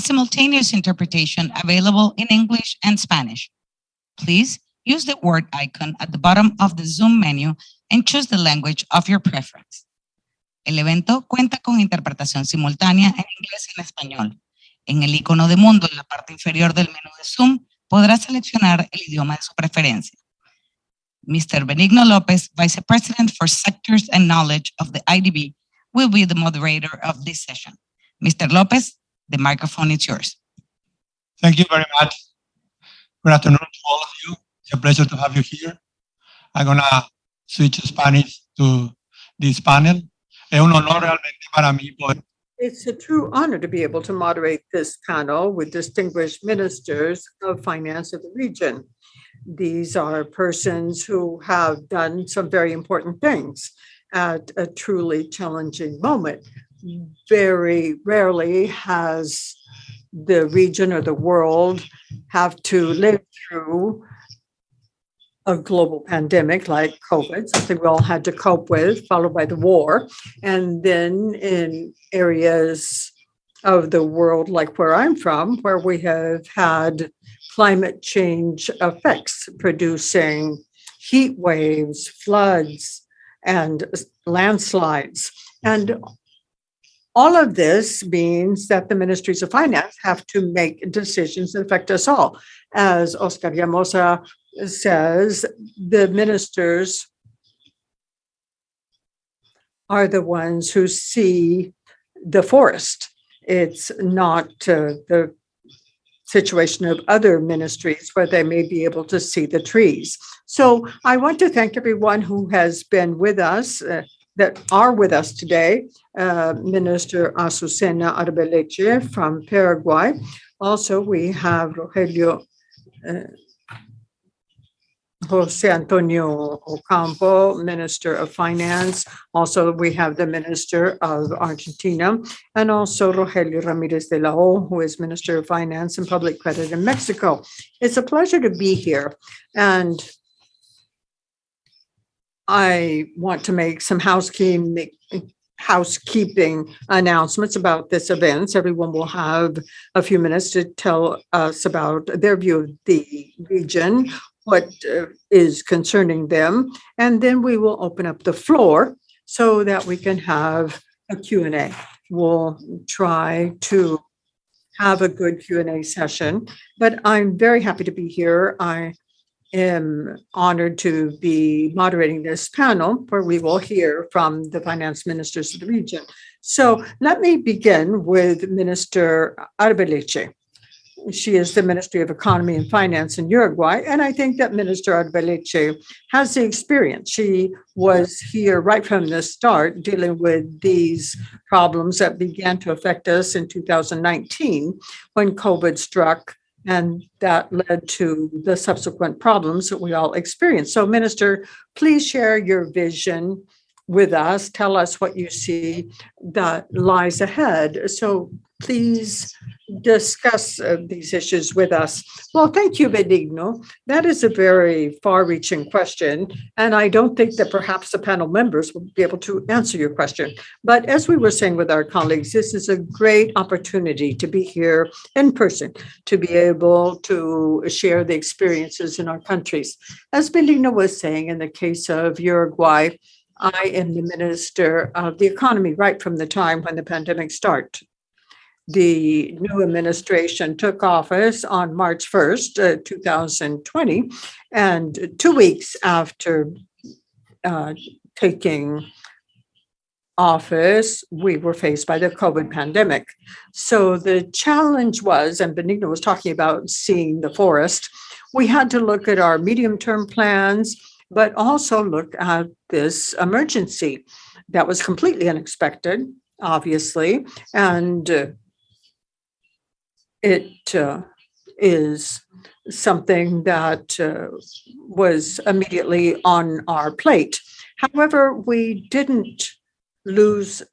simultaneous interpretation available in English and Spanish. Please use the word icon at the bottom of the Zoom menu and choose the language of your preference. El evento cuenta con interpretación simultánea en inglés y en español. En el icono de mundo en la parte inferior del menú de Zoom podrá seleccionar el idioma de su preferencia. Mr. Benigno López, Vice President for Sectors and Knowledge of the IDB, will be the moderator of this session. Mr. López, the microphone is yours. Thank you very much. Good afternoon to all of you. It's a pleasure to have you here. I'm going to switch to Spanish to this panel. Es un honor realmente para mí poder. It's a true honor to be able to moderate this panel with distinguished ministers of finance of the region. These are persons who have done some very important things at a truly challenging moment. Very rarely has the region or the world have to live through a global pandemic like COVID, something we all had to cope with, followed by the war. And then in areas of the world like where I'm from, where we have had climate change effects producing heat waves, floods, and landslides. And all of this means that the Ministries of Finance have to make decisions that affect us all. As Oscar Llamosa says, the ministers are the ones who see the forest. It's not the situation of other ministries where they may be able to see the trees. So I want to thank everyone who has been with us, that are with us today. Minister Azucena Arbeleche from Paraguay. Also, we have Rogelio, José Antonio Ocampo, Minister of Finance. Also, we have the Minister of Argentina, and also Rogelio Ramirez de la O, who is Minister of Finance and Public Credit in Mexico. It's a pleasure to be here. And I want to make some housekeeping announcements about this event. Everyone will have a few minutes to tell us about their view of the region, what is concerning them, and then we will open up the floor so that we can have a Q&A. We'll try to have a good Q&A session, but I'm very happy to be here. I am honored to be moderating this panel where we will hear from the finance ministers of the region. So let me begin with Minister Arbeleche. She is the Ministry of Economy and Finance in Uruguay, and I think that Minister Arbeleche has the experience. She was here right from the start dealing with these problems that began to affect us in 2019 when COVID struck, and that led to the subsequent problems that we all experienced. So, Minister, please share your vision with us. Tell us what you see that lies ahead. So please discuss these issues with us. Well, thank you, Benigno. That is a very far-reaching question, and I don't think that perhaps the panel members will be able to answer your question. But as we were saying with our colleagues, this is a great opportunity to be here in person, to be able to share the experiences in our countries. As Benigno was saying, in the case of Uruguay, I am the Minister of the Economy right from the time when the pandemic started. The new administration took office on March 1st, 2020, and 2 weeks after taking office, we were faced by the COVID pandemic. So the challenge was, and Benigno was talking about seeing the forest, we had to look at our medium-term plans, but also look at this emergency that was completely unexpected, obviously, and it is something that was immediately on our plate. However, we didn't lose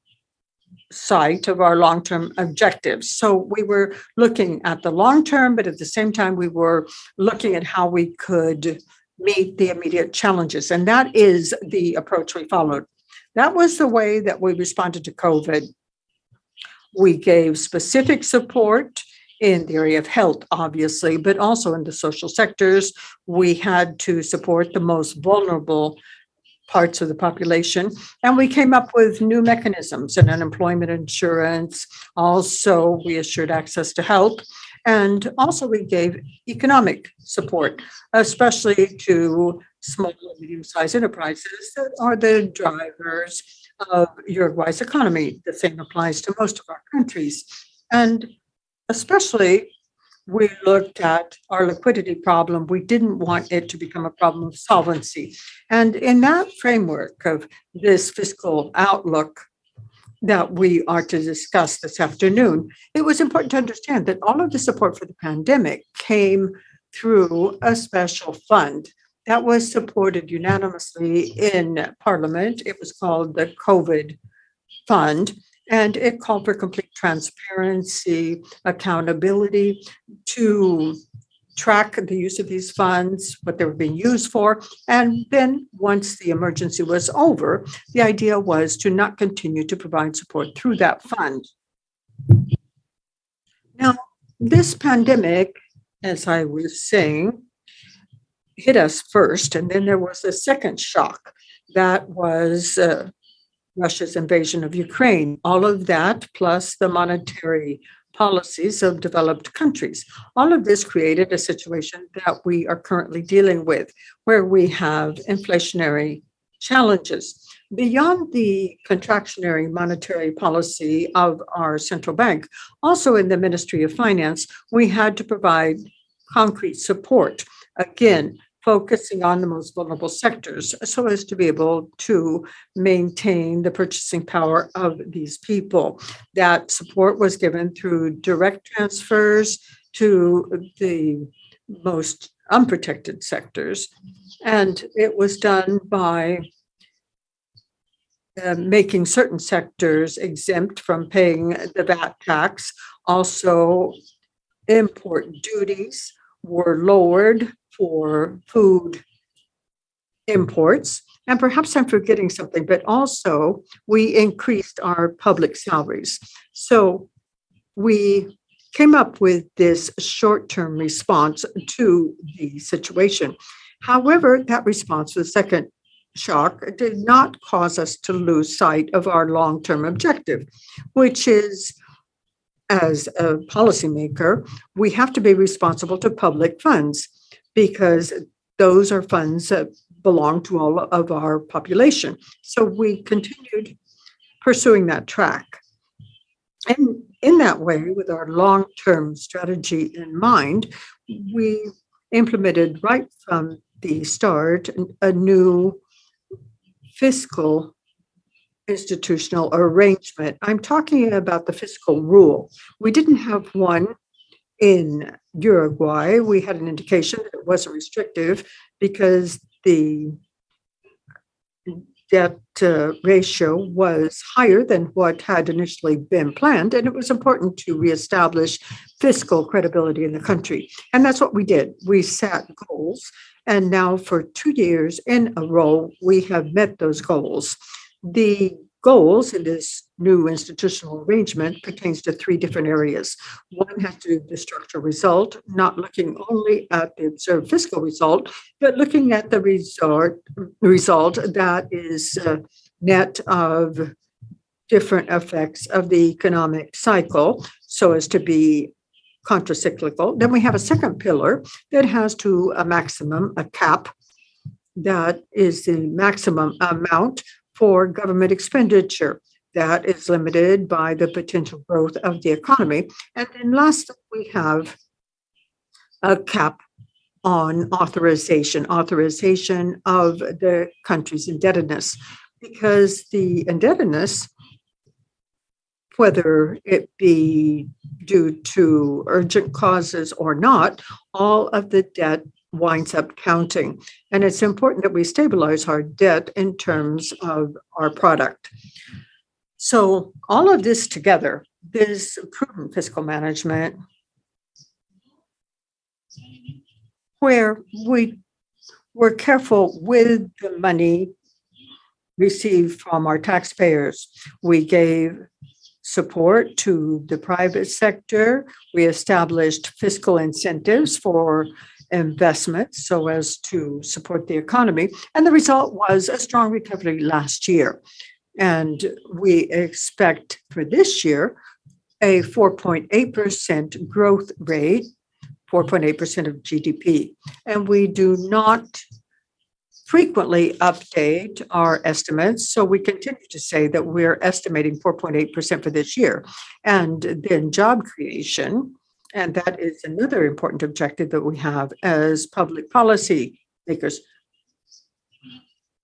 sight of our long-term objectives. So we were looking at the long term, but at the same time, we were looking at how we could meet the immediate challenges. And that is the approach we followed. That was the way that we responded to COVID. We gave specific support in the area of health, obviously, but also in the social sectors. We had to support the most vulnerable parts of the population. And we came up with new mechanisms and unemployment insurance. Also, we assured access to help. And also we gave economic support, especially to small and medium-sized enterprises that are the drivers of Uruguay's economy. The same applies to most of our countries. And especially we looked at our liquidity problem. We didn't want it to become a problem of solvency. And in that framework of this fiscal outlook that we are to discuss this afternoon, it was important to understand that all of the support for the pandemic came through a special fund that was supported unanimously in Parliament. It was called the COVID Fund. And it called for complete transparency, accountability to track the use of these funds, what they were being used for. And then once the emergency was over, the idea was to not continue to provide support through that fund. Now, this pandemic, as I was saying, hit us first, and then there was a second shock that was Russia's invasion of Ukraine. All of that, plus the monetary policies of developed countries. All of this created a situation that we are currently dealing with, where we have inflationary challenges. Beyond the contractionary monetary policy of our central bank, also in the Ministry of Finance, we had to provide concrete support, again, focusing on the most vulnerable sectors so as to be able to maintain the purchasing power of these people. That support was given through direct transfers to the most unprotected sectors. And it was done by making certain sectors exempt from paying the VAT tax. Also, import duties were lowered for food imports. And perhaps I'm forgetting something, but also we increased our public salaries. So we came up with this short-term response to the situation. However, that response, the second shock, did not cause us to lose sight of our long-term objective, which is, as a policymaker, we have to be responsible to public funds because those are funds that belong to all of our population. So we continued pursuing that track. And in that way, with our long-term strategy in mind, we implemented right from the start a new fiscal institutional arrangement. I'm talking about the fiscal rule. We didn't have one in Uruguay. We had an indication that it wasn't restrictive because the debt ratio was higher than what had initially been planned, and it was important to reestablish fiscal credibility in the country. And that's what we did. We set goals, and now for 2 years in a row, we have met those goals. The goals in this new institutional arrangement pertains to 3 different areas. One has to do with the structural result, not looking only at the observed fiscal result, but looking at the result that is net of different effects of the economic cycle so as to be contracyclical. Then we have a second pillar that has to a maximum, a cap, that is the maximum amount for government expenditure that is limited by the potential growth of the economy. And then last, we have a cap on authorization of the country's indebtedness, because the indebtedness, whether it be due to urgent causes or not, all of the debt winds up counting. And it's important that we stabilize our debt in terms of our product. So all of this together, this prudent fiscal management, where we were careful with the money received from our taxpayers. We gave support to the private sector. We established fiscal incentives for investments so as to support the economy. And the result was a strong recovery last year. And we expect for this year a 4.8% growth rate, 4.8% of GDP. And we do not frequently update our estimates. So we continue to say that we're estimating 4.8% for this year. And then job creation, and that is another important objective that we have as public policy makers.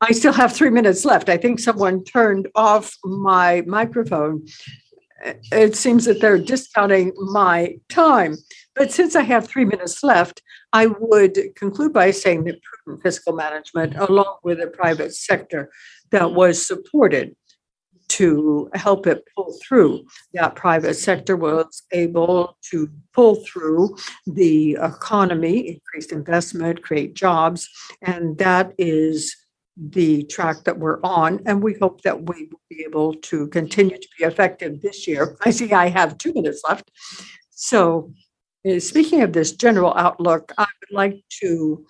I still have 3 minutes left. I think someone turned off my microphone. It seems that they're discounting my time. But since I have 3 minutes left, I would conclude by saying that prudent fiscal management, along with the private sector that was supported to help it pull through, that private sector was able to pull through the economy, increase investment, create jobs, and that is the track that we're on, and we hope that we will be able to continue to be effective this year. I see I have 2 minutes left. So speaking of this general outlook, I would like to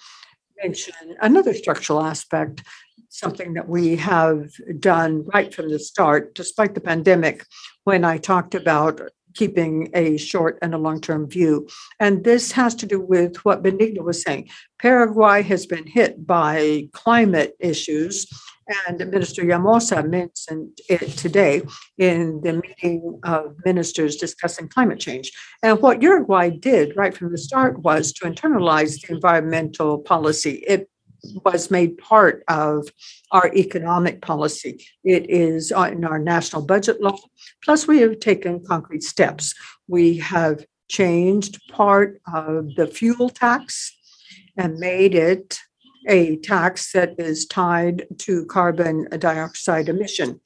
mention another structural aspect, something that we have done right from the start, despite the pandemic, when I talked about keeping a short and a long-term view. And this has to do with what Benigno was saying. Paraguay has been hit by climate issues, and Minister Massa mentioned it today in the meeting of ministers discussing climate change. And what Uruguay did right from the start was to internalize the environmental policy. It was made part of our economic policy. It is in our national budget law. Plus, we have taken concrete steps. We have changed part of the fuel tax and made it a tax that is tied to carbon dioxide emission.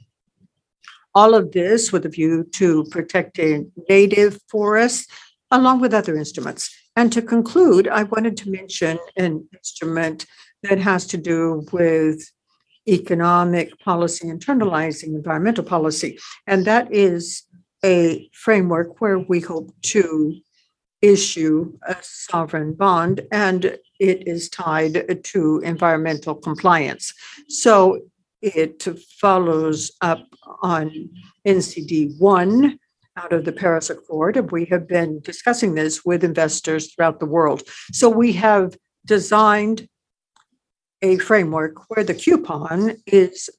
All of this with a view to protecting native forests, along with other instruments. And to conclude, I wanted to mention an instrument that has to do with economic policy, internalizing environmental policy. And that is a framework where we hope to issue a sovereign bond, and it is tied to environmental compliance. So it follows up on NCD 1 out of the Paris Accord, and we have been discussing this with investors throughout the world. So we have designed a framework where the coupon is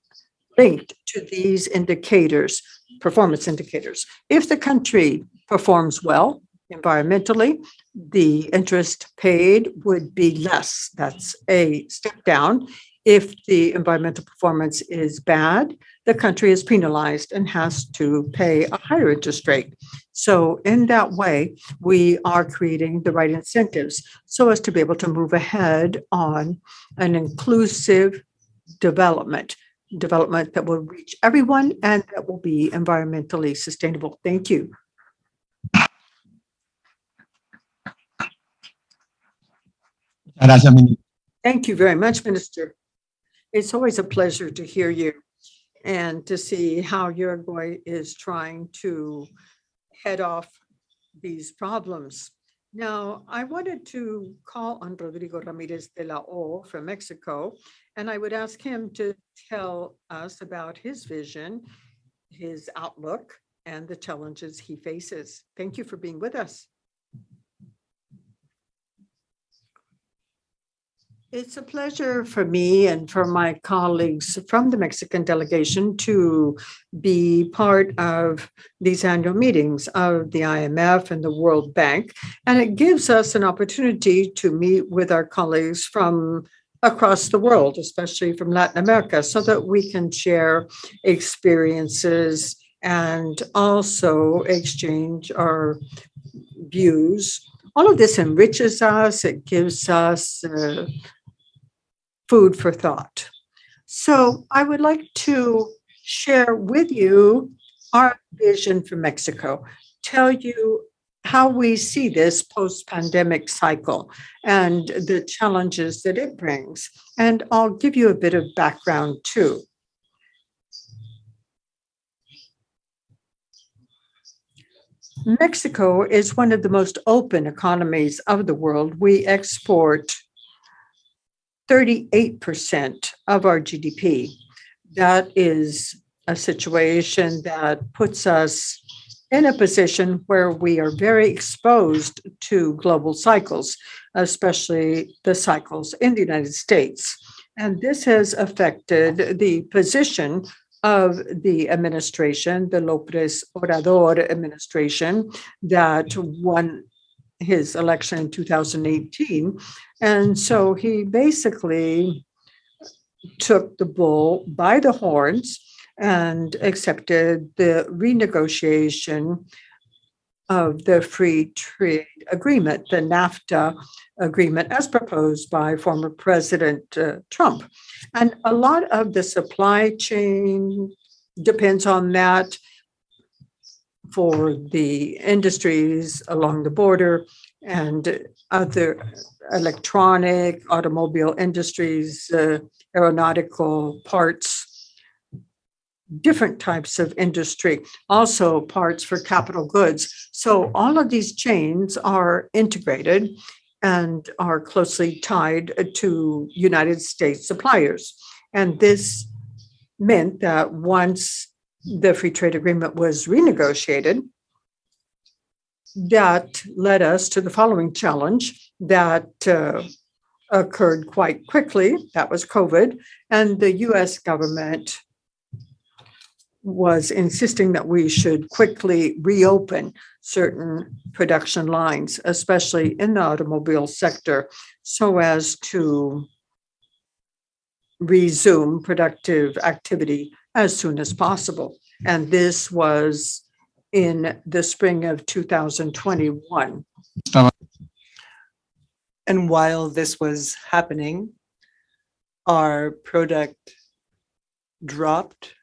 linked to these indicators, performance indicators. If the country performs well environmentally, the interest paid would be less. That's a step down. If the environmental performance is bad, the country is penalized and has to pay a higher interest rate. So in that way, we are creating the right incentives so as to be able to move ahead on an inclusive development that will reach everyone and that will be environmentally sustainable. Thank you. Thank you very much, Minister. It's always a pleasure to hear you and to see how Uruguay is trying to head off these problems. Now, I wanted to call on Rodrigo Ramirez de la O from Mexico, and I would ask him to tell us about his vision, his outlook, and the challenges he faces. Thank you for being with us. It's a pleasure for me and for my colleagues from the Mexican delegation to be part of these annual meetings of the IMF and the World Bank. And it gives us an opportunity to meet with our colleagues from across the world, especially from Latin America, so that we can share experiences and also exchange our views. All of this enriches us. It gives us food for thought. So I would like to share with you our vision for Mexico, tell you how we see this post-pandemic cycle and the challenges that it brings. And I'll give you a bit of background too. Mexico is one of the most open economies of the world. We export 38% of our GDP. That is a situation that puts us in a position where we are very exposed to global cycles, especially the cycles in the United States. And this has affected the position of the administration, the López Obrador administration, that won his election in 2018. And so he basically took the bull by the horns and accepted the renegotiation of the free trade agreement, the NAFTA agreement, as proposed by former President Trump. And a lot of the supply chain depends on that for the industries along the border and other electronic, automobile industries, aeronautical parts, different types of industry, also parts for capital goods. So all of these chains are integrated and are closely tied to United States suppliers. And this meant that once the free trade agreement was renegotiated, that led us to the following challenge that occurred quite quickly. That was COVID. And the US government was insisting that we should quickly reopen certain production lines, especially in the automobile sector, so as to resume productive activity as soon as possible. And this was in the spring of 2021. And while this was happening, our product dropped.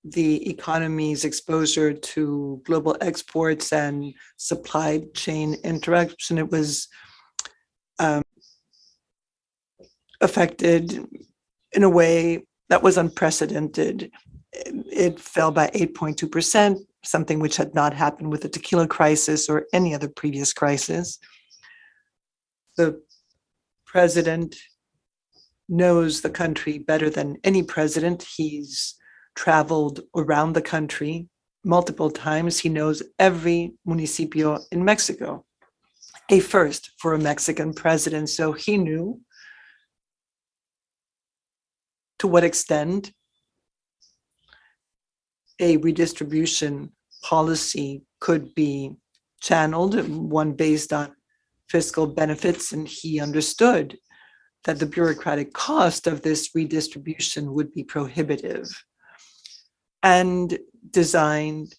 The economy's exposure to global exports and supply chain interaction, it was affected in a way that was unprecedented. It fell by 8.2%, something which had not happened with the tequila crisis or any other previous crisis. The president knows the country better than any president. He's traveled around the country multiple times. He knows every municipio in Mexico, a first for a Mexican president. So he knew to what extent a redistribution policy could be channeled, one based on fiscal benefits, and he understood that the bureaucratic cost of this redistribution would be prohibitive, and designed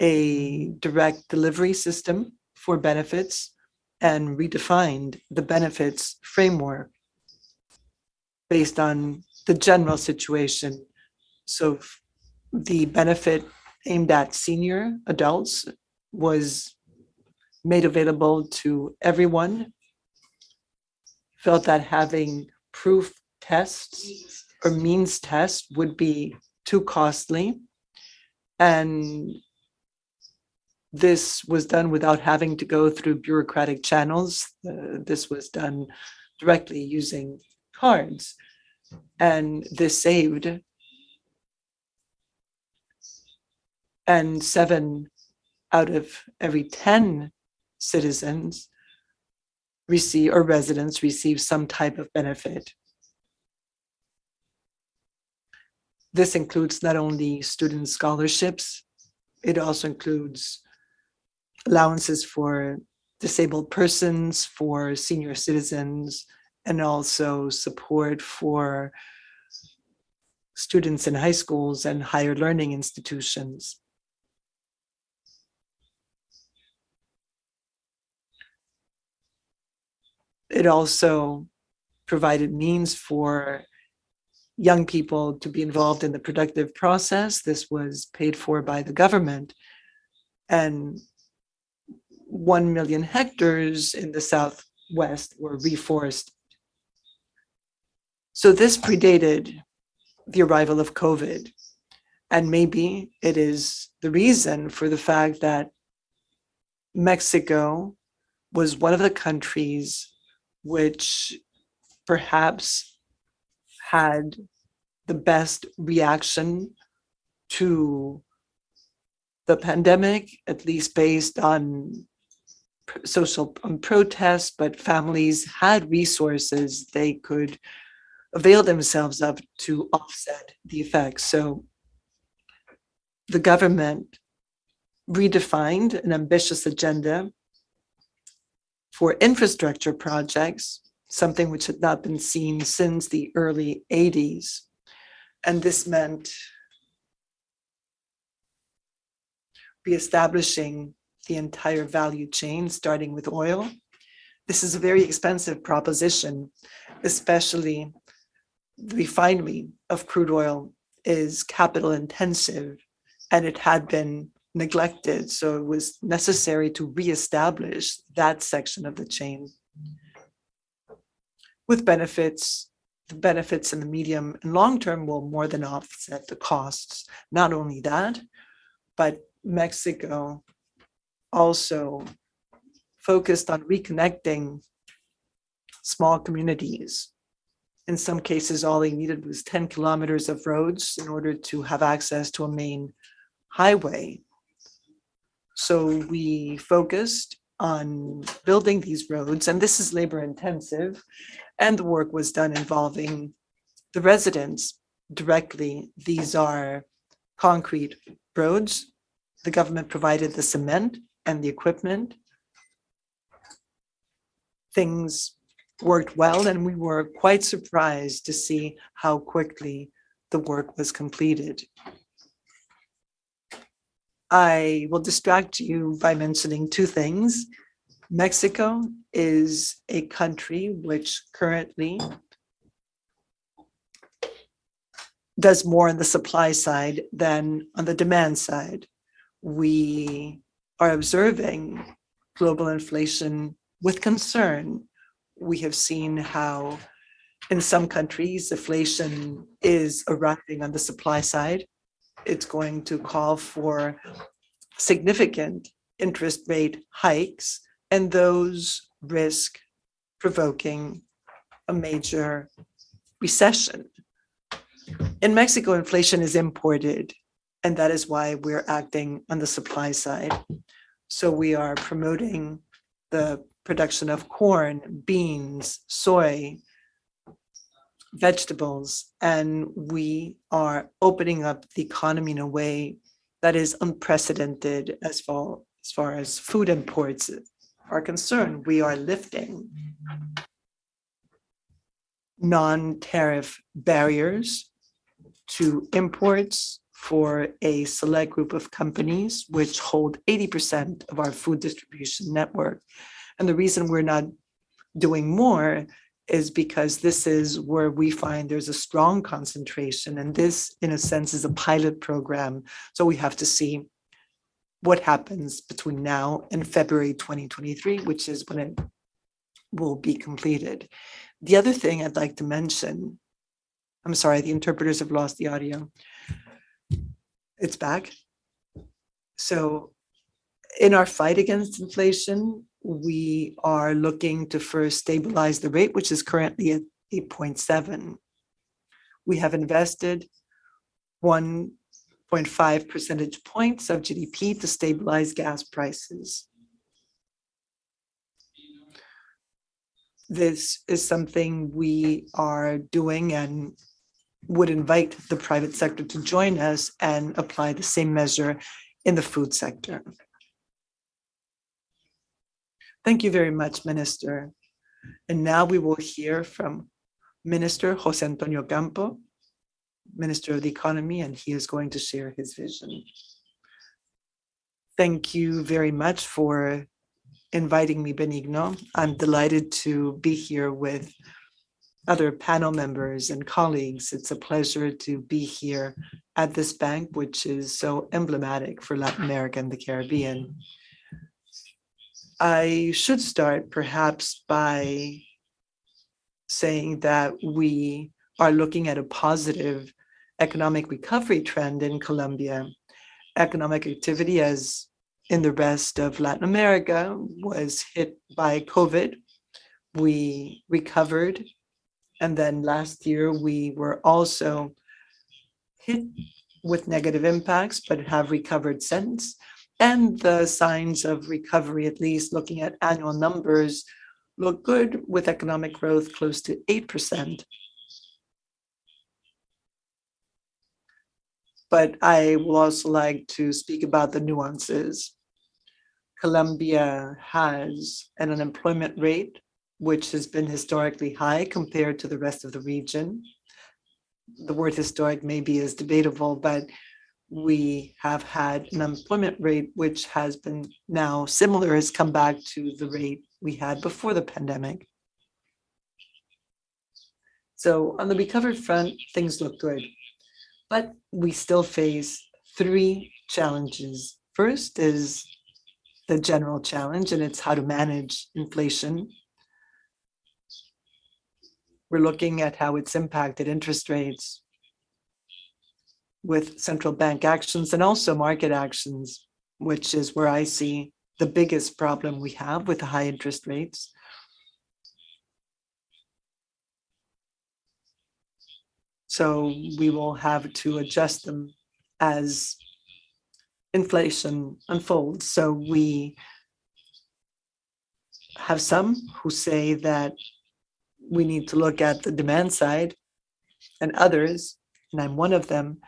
a direct delivery system for benefits and redefined the benefits framework based on the general situation. So the benefit aimed at senior adults was made available to everyone. Felt that having proof tests or means tests would be too costly. And this was done without having to go through bureaucratic channels. This was done directly using cards. And this saved. And 7 out of every 10 citizens receive, or residents receive, some type of benefit. This includes not only student scholarships, it also includes allowances for disabled persons, for senior citizens, and also support for students in high schools and higher learning institutions. It also provided means for young people to be involved in the productive process. This was paid for by the government. And 1 million hectares in the Southwest were reforested. So this predated the arrival of COVID. And maybe it is the reason for the fact that Mexico was one of the countries which perhaps had the best reaction to the pandemic, at least based on social protests, but families had resources they could avail themselves of to offset the effects. So the government redefined an ambitious agenda for infrastructure projects, something which had not been seen since the early 80s. And this meant reestablishing the entire value chain, starting with oil. This is a very expensive proposition, especially the refinery of crude oil is capital intensive, and it had been neglected. So it was necessary to reestablish that section of the chain with benefits. The benefits in the medium and long term will more than offset the costs. Not only that, but Mexico also focused on reconnecting small communities. In some cases, all they needed was 10 kilometers of roads in order to have access to a main highway. So we focused on building these roads, and this is labor intensive, and the work was done involving the residents directly. These are concrete roads. The government provided the cement and the equipment. Things worked well, and we were quite surprised to see how quickly the work was completed. I will distract you by mentioning two things. Mexico is a country which currently does more on the supply side than on the demand side. We are observing global inflation with concern. We have seen how in some countries, inflation is arriving on the supply side. It's going to call for significant interest rate hikes, and those risk provoking a major recession. In Mexico, inflation is imported, and that is why we're acting on the supply side. So we are promoting the production of corn, beans, soy, vegetables, and we are opening up the economy in a way that is unprecedented as far as food imports are concerned. We are lifting non-tariff barriers to imports for a select group of companies which hold 80% of our food distribution network. And the reason we're not doing more is because this is where we find there's a strong concentration, and this, in a sense, is a pilot program. So we have to see what happens between now and February 2023, which is when it will be completed. The other thing I'd like to mention, I'm sorry, the interpreters have lost the audio. It's back. So in our fight against inflation, we are looking to first stabilize the rate, which is currently at 8.7. We have invested 1.5 percentage points of GDP to stabilize gas prices. This is something we are doing and would invite the private sector to join us and apply the same measure in the food sector. Thank you very much, Minister. And now we will hear from Minister José Antonio Ocampo, Minister of the Economy, and he is going to share his vision. Thank you very much for inviting me, Benigno. I'm delighted to be here with other panel members and colleagues. It's a pleasure to be here at this bank, which is so emblematic for Latin America and the Caribbean. I should start perhaps by saying that we are looking at a positive economic recovery trend in Colombia. Economic activity, as in the rest of Latin America, was hit by COVID. We recovered, and then last year we were also hit with negative impacts, but have recovered since. And the signs of recovery, at least looking at annual numbers, look good, with economic growth close to 8%. But I will also like to speak about the nuances. Colombia has an unemployment rate which has been historically high compared to the rest of the region. The word historic maybe is debatable, but we have had an unemployment rate which has been now similar, has come back to the rate we had before the pandemic. So on the recovered front, things look good, but we still face three challenges. First is the general challenge, and it's how to manage inflation. We're looking at how it's impacted interest rates with central bank actions and also market actions, which is where I see the biggest problem we have with the high interest rates. So we will have to adjust them as inflation unfolds. So we have some who say that we need to look at the demand side, and others, and I'm one of them,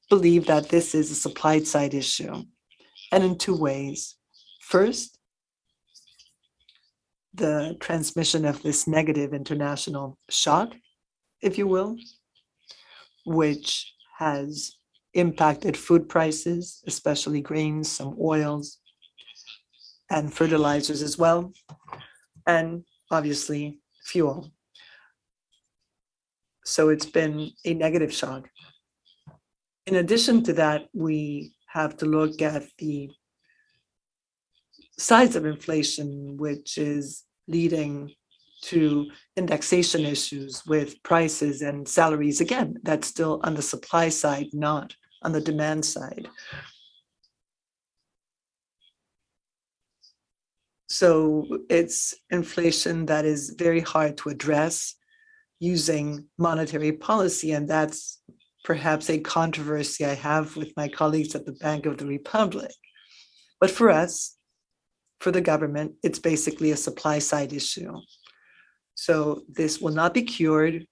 believe that this is a supply side issue, and in two ways. First, the transmission of this negative international shock, if you will, which has impacted food prices, especially grains, some oils, and fertilizers as well, and obviously fuel. So it's been a negative shock. In addition to that, we have to look at the size of inflation, which is leading to indexation issues with prices and salaries. Again, that's still on the supply side, not on the demand side. So it's inflation that is very hard to address using monetary policy, and that's perhaps a controversy I have with my colleagues at the Bank of the Republic. But for us, for the government, it's basically a supply side issue. So this will not be cured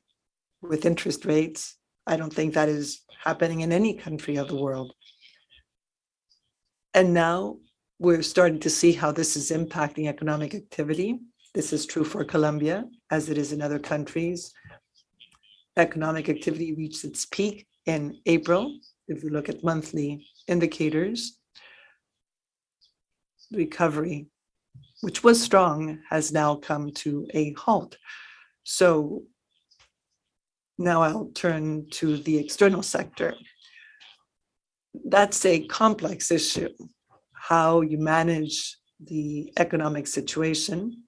with interest rates. I don't think that is happening in any country of the world. And now we're starting to see how this is impacting economic activity. This is true for Colombia, as it is in other countries. Economic activity reached its peak in April. If we look at monthly indicators, recovery, which was strong, has now come to a halt. So now I'll turn to the external sector. That's a complex issue, how you manage the economic situation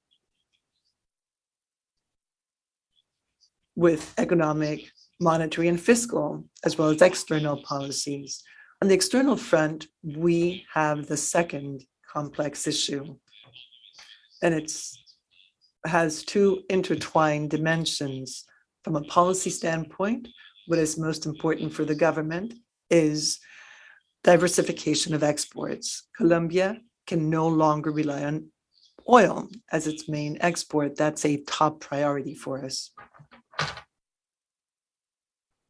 with economic, monetary, and fiscal, as well as external policies. On the external front, we have the second complex issue, and it has two intertwined dimensions. From a policy standpoint, what is most important for the government is diversification of exports. Colombia can no longer rely on oil as its main export. That's a top priority for us.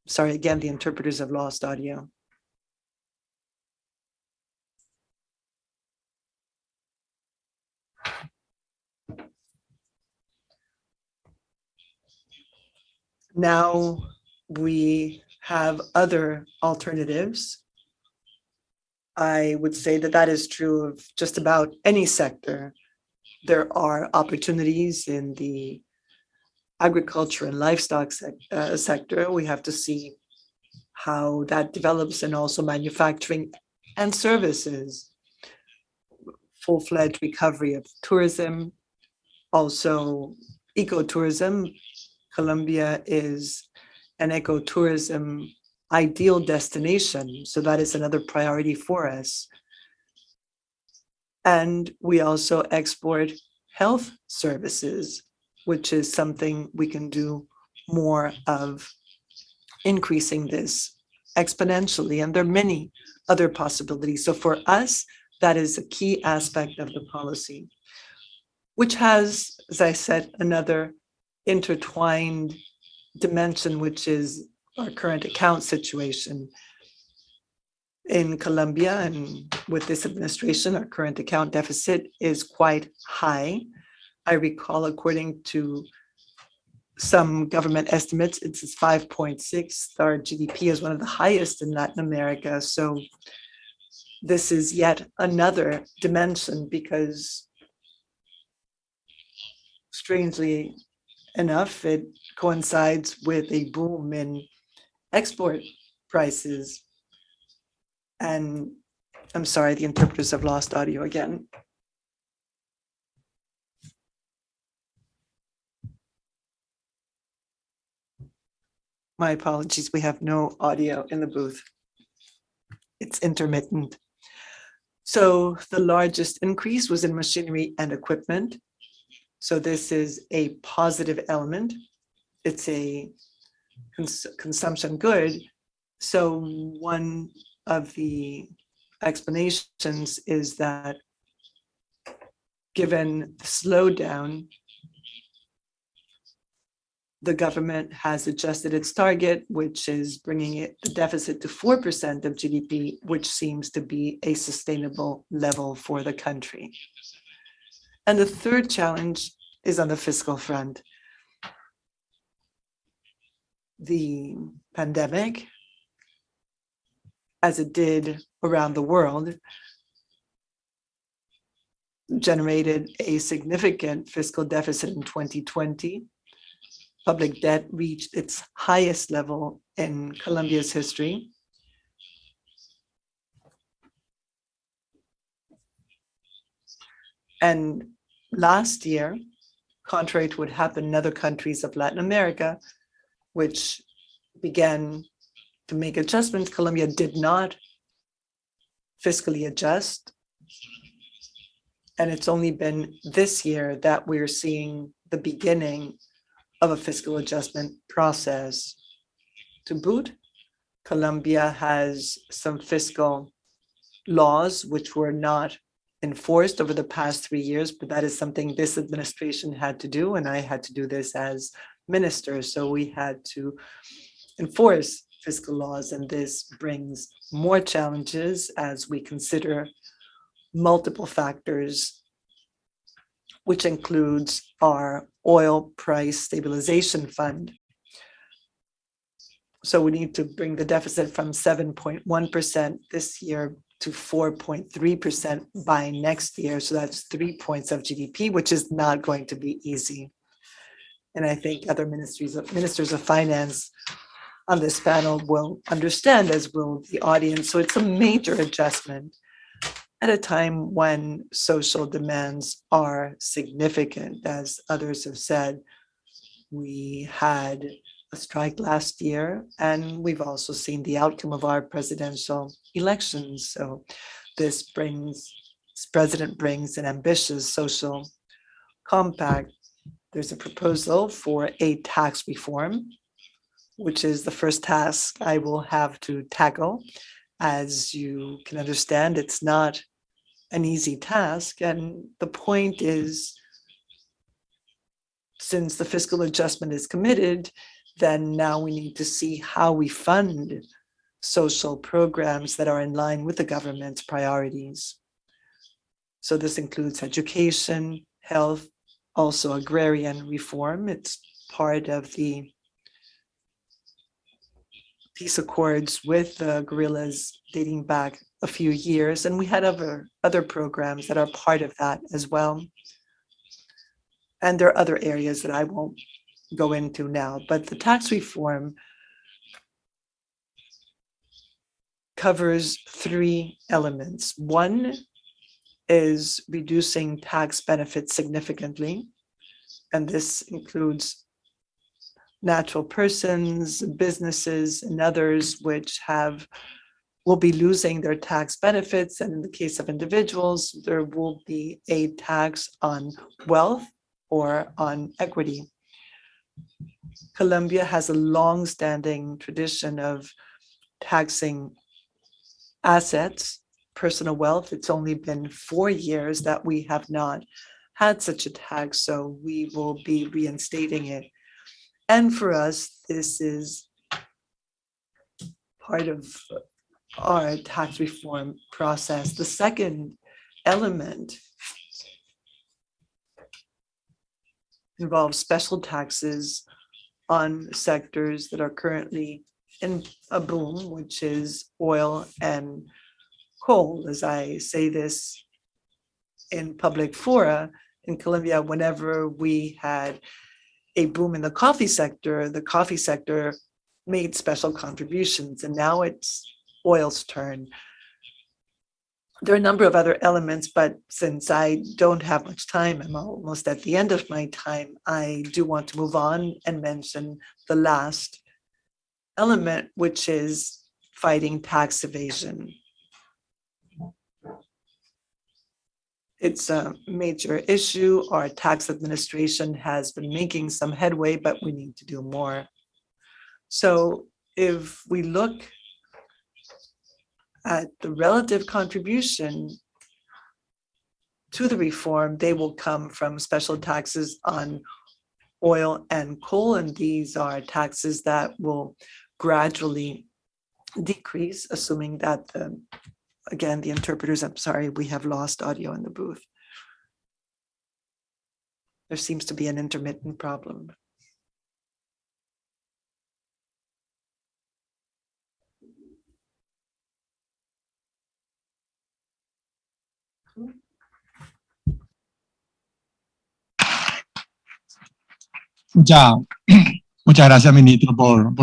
Sorry, again, the interpreters have lost audio. Now we have other alternatives. I would say that that is true of just about any sector. There are opportunities in the agriculture and livestock sector. We have to see how that develops, and also manufacturing and services. Full-fledged recovery of tourism, also ecotourism. Colombia is an ecotourism ideal destination. So that is another priority for us. And we also export health services, which is something we can do more of, increasing this exponentially. And there are many other possibilities. So for us, that is a key aspect of the policy, which has, as I said, another intertwined dimension, which is our current account situation. In Colombia and with this administration, our current account deficit is quite high. I recall, according to some government estimates, it's 5.6. Our GDP is one of the highest in Latin America. So this is yet another dimension, because strangely enough, it coincides with a boom in export prices. And I'm sorry, the interpreters have lost audio again. My apologies, we have no audio in the booth. It's intermittent. So the largest increase was in machinery and equipment. So this is a positive element. It's a consumption good. So one of the explanations is that given the slowdown, the government has adjusted its target, which is bringing the deficit to 4% of GDP, which seems to be a sustainable level for the country. And the third challenge is on the fiscal front. The pandemic, as it did around the world, generated a significant fiscal deficit in 2020. Public debt reached its highest level in Colombia's history. And last year, contrary to what happened in other countries of Latin America, which began to make adjustments, Colombia did not fiscally adjust. And it's only been this year that we're seeing the beginning of a fiscal adjustment process. To boot, Colombia has some fiscal laws which were not enforced over the past 3 years, but that is something this administration had to do, and I had to do this as minister. So we had to enforce fiscal laws, and this brings more challenges as we consider multiple factors, which includes our oil price stabilization fund. So we need to bring the deficit from 7.1% this year to 4.3% by next year. So that's 3 points of GDP, which is not going to be easy. And I think other ministers of finance on this panel will understand, as will the audience. So it's a major adjustment at a time when social demands are significant. As others have said, we had a strike last year, and we've also seen the outcome of our presidential elections. So this president brings an ambitious social compact. There's a proposal for a tax reform, which is the first task I will have to tackle. As you can understand, it's not an easy task. And the point is, since the fiscal adjustment is committed, then now we need to see how we fund social programs that are in line with the government's priorities. So this includes education, health, also agrarian reform. It's part of the peace accords with the guerrillas dating back a few years. And we had other programs that are part of that as well. And there are other areas that I won't go into now, but the tax reform covers 3 elements. One is reducing tax benefits significantly, and this includes natural persons, businesses, and others which will be losing their tax benefits. And in the case of individuals, there will be a tax on wealth or on equity. Colombia has a long-standing tradition of taxing assets, personal wealth. It's only been 4 years that we have not had such a tax, so we will be reinstating it. And for us, this is part of our tax reform process. The second element involves special taxes on sectors that are currently in a boom, which is oil and coal. As I say this in public fora in Colombia, whenever we had a boom in the coffee sector made special contributions, and now it's oil's turn. There are a number of other elements, but since I don't have much time, I'm almost at the end of my time, I do want to move on and mention the last element, which is fighting tax evasion. It's a major issue. Our tax administration has been making some headway, but we need to do more. So if we look at the relative contribution to the reform, they will come from special taxes on oil and coal, and these are taxes that will gradually decrease, assuming that again, the interpreters, I'm sorry, we have lost audio in the booth. There seems to be an intermittent problem. Muchas gracias, ministro, por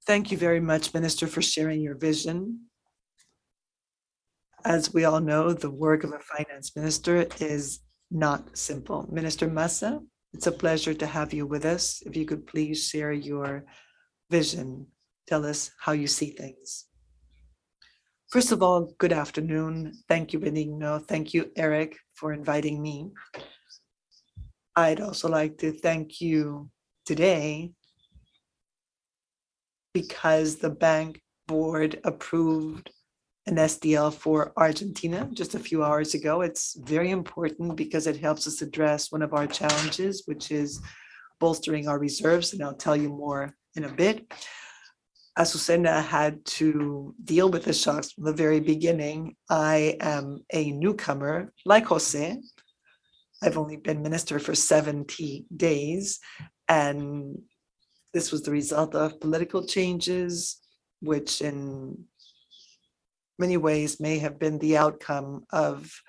Thank you very much, Minister, for sharing your vision. As we all know, the work of a finance minister is not simple. Minister Massa, it's a pleasure to have you with us. If you could please share your vision, tell us how you see things. First of all, good afternoon. Thank you, Benigno. Thank you, Eric, for inviting me. I'd also like to thank you today because the bank board approved an SDL for Argentina just a few hours ago. It's very important because it helps us address one of our challenges, which is bolstering our reserves, and I'll tell you more in a bit. Azucena had to deal with the shocks from the very beginning. I am a newcomer, like José. I've only been minister for 70 days, and this was the result of political changes, which in many ways may have been the outcome of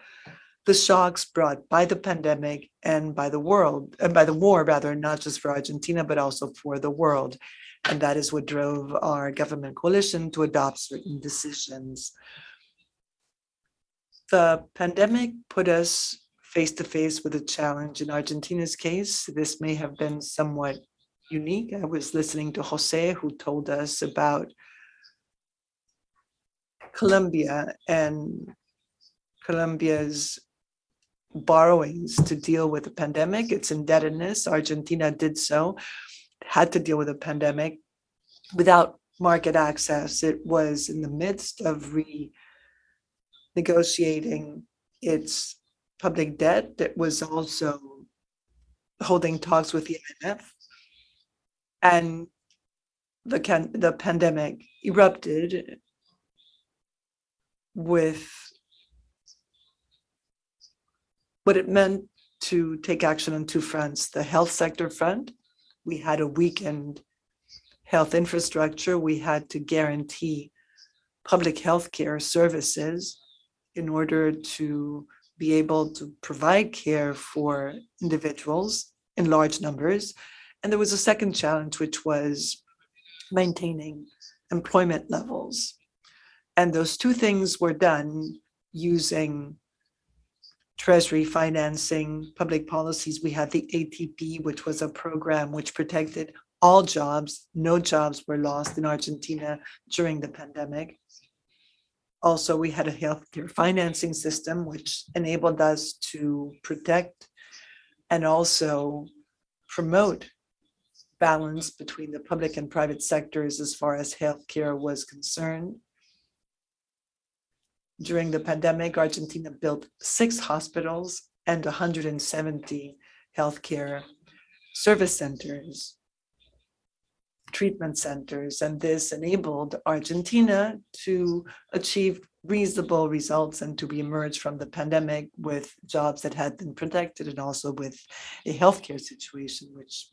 the shocks brought by the pandemic and by the world, and by the war, rather, not just for Argentina, but also for the world. And that is what drove our government coalition to adopt certain decisions. The pandemic put us face to face with a challenge. In Argentina's case, this may have been somewhat unique. I was listening to José, who told us about Colombia and Colombia's borrowings to deal with the pandemic, its indebtedness. Argentina did so, had to deal with a pandemic without market access. It was in the midst of renegotiating its public debt. It was also holding talks with the IMF. And the pandemic erupted with what it meant to take action on two fronts. The health sector front, we had a weakened health infrastructure. We had to guarantee public health care services in order to be able to provide care for individuals in large numbers. And there was a second challenge, which was maintaining employment levels. And those two things were done using treasury financing, public policies. We had the ATP, which was a program which protected all jobs. No jobs were lost in Argentina during the pandemic. Also, we had a healthcare financing system which enabled us to protect and also promote balance between the public and private sectors as far as healthcare was concerned. During the pandemic, Argentina built 6 hospitals and 170 healthcare service centers, treatment centers, and this enabled Argentina to achieve reasonable results and to emerge from the pandemic with jobs that had been protected and also with a healthcare situation which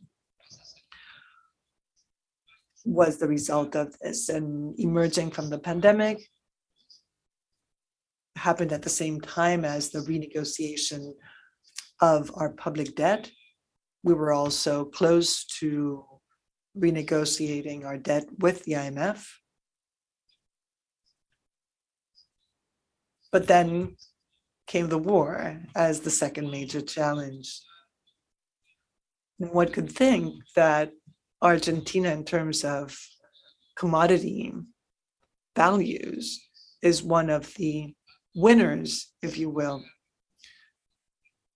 was the result of this. And emerging from the pandemic happened at the same time as the renegotiation of our public debt. We were also close to renegotiating our debt with the IMF. But then came the war as the second major challenge. And one could think that Argentina, in terms of commodity values, is one of the winners, if you will,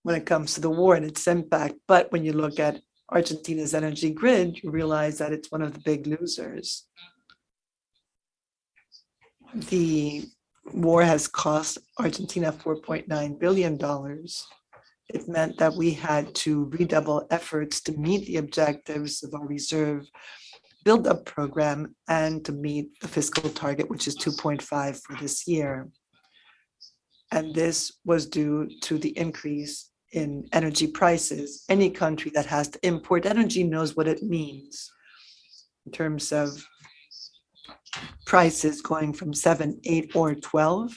when it comes to the war and its impact. But when you look at Argentina's energy grid, you realize that it's one of the big losers. The war has cost Argentina $4.9 billion. It meant that we had to redouble efforts to meet the objectives of our reserve build-up program and to meet the fiscal target, which is 2.5 for this year. And this was due to the increase in energy prices. Any country that has to import energy knows what it means in terms of prices going from $7, $8, or $12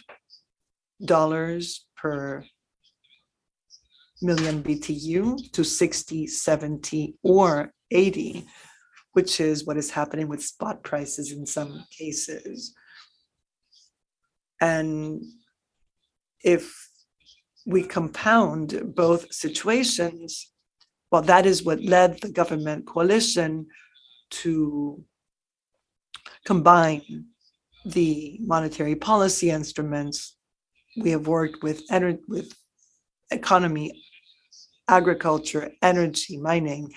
per million BTU to 60, 70, or 80, which is what is happening with spot prices in some cases. And if we compound both situations, well, that is what led the government coalition to combine the monetary policy instruments. We have worked with economy, agriculture, energy, mining,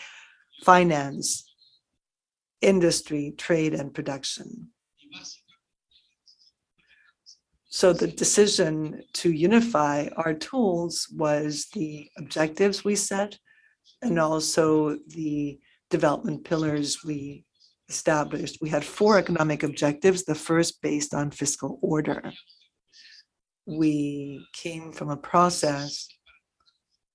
finance, industry, trade, and production. So the decision to unify our tools was the objectives we set and also the development pillars we established. We had 4 economic objectives, the first based on fiscal order. We came from a process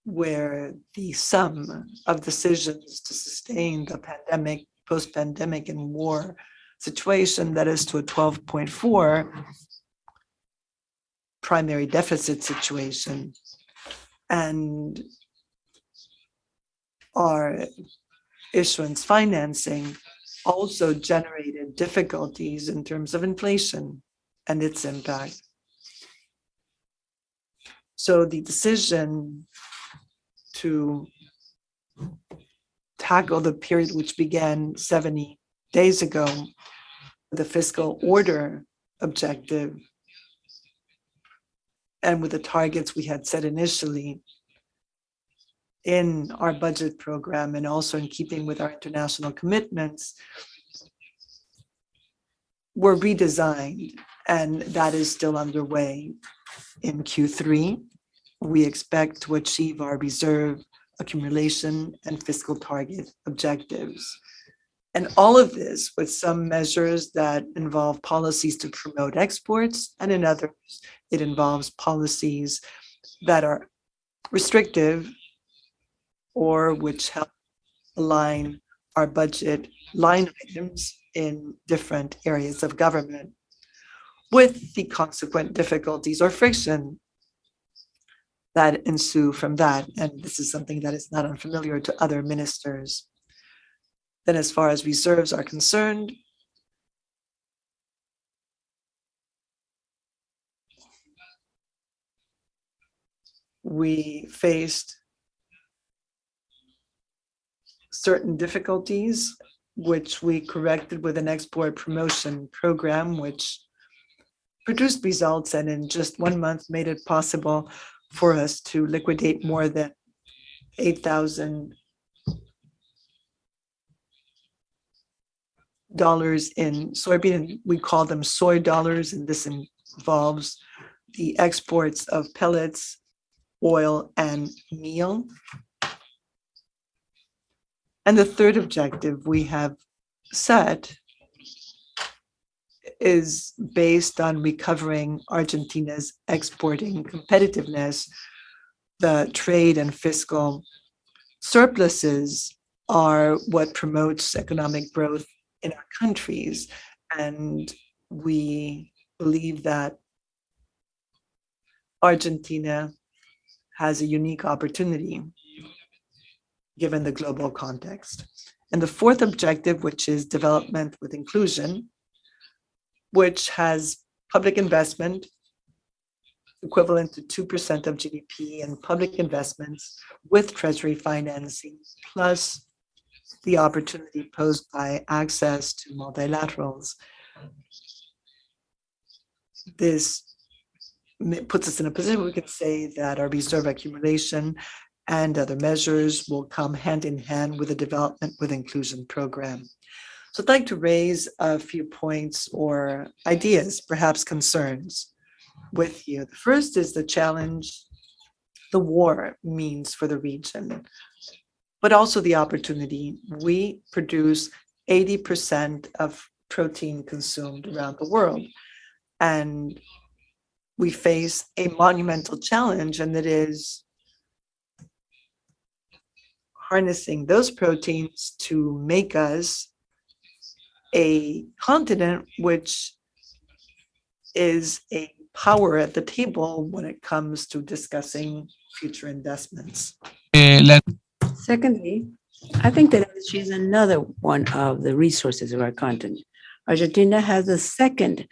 where the sum of decisions to sustain the pandemic, post-pandemic and war situation, that is to a 12.4 primary deficit situation. And our issuance financing also generated difficulties in terms of inflation and its impact. So the decision to tackle the period which began 70 days ago, the fiscal order objective, and with the targets we had set initially in our budget program and also in keeping with our international commitments, were redesigned, and that is still underway. In Q3, we expect to achieve our reserve accumulation and fiscal target objectives. And all of this with some measures that involve policies to promote exports, and in others, it involves policies that are restrictive or which help align our budget line items in different areas of government, with the consequent difficulties or friction that ensue from that. And this is something that is not unfamiliar to other ministers. Then as far as reserves are concerned, we faced certain difficulties which we corrected with an export promotion program, which produced results and in just 1 month made it possible for us to liquidate more than 8,000 dollars in soybean. We call them soy dollars, and this involves the exports of pellets, oil, and meal. And the third objective we have set is based on recovering Argentina's exporting competitiveness. The trade and fiscal surpluses are what promotes economic growth in our countries. And we believe that Argentina has a unique opportunity given the global context. And the fourth objective, which is development with inclusion, which has public investment equivalent to 2% of GDP and public investments with treasury financing, plus the opportunity posed by access to multilaterals. This puts us in a position where we can say that our reserve accumulation and other measures will come hand in hand with the development with inclusion program. So I'd like to raise a few points or ideas, perhaps concerns with you. The first is the challenge the war means for the region, but also the opportunity. We produce 80% of protein consumed around the world, and we face a monumental challenge, and that is harnessing those proteins to make us a continent which is a power at the table when it comes to discussing future investments. Secondly, I think that energy is another one of the resources of our continent. Argentina has the second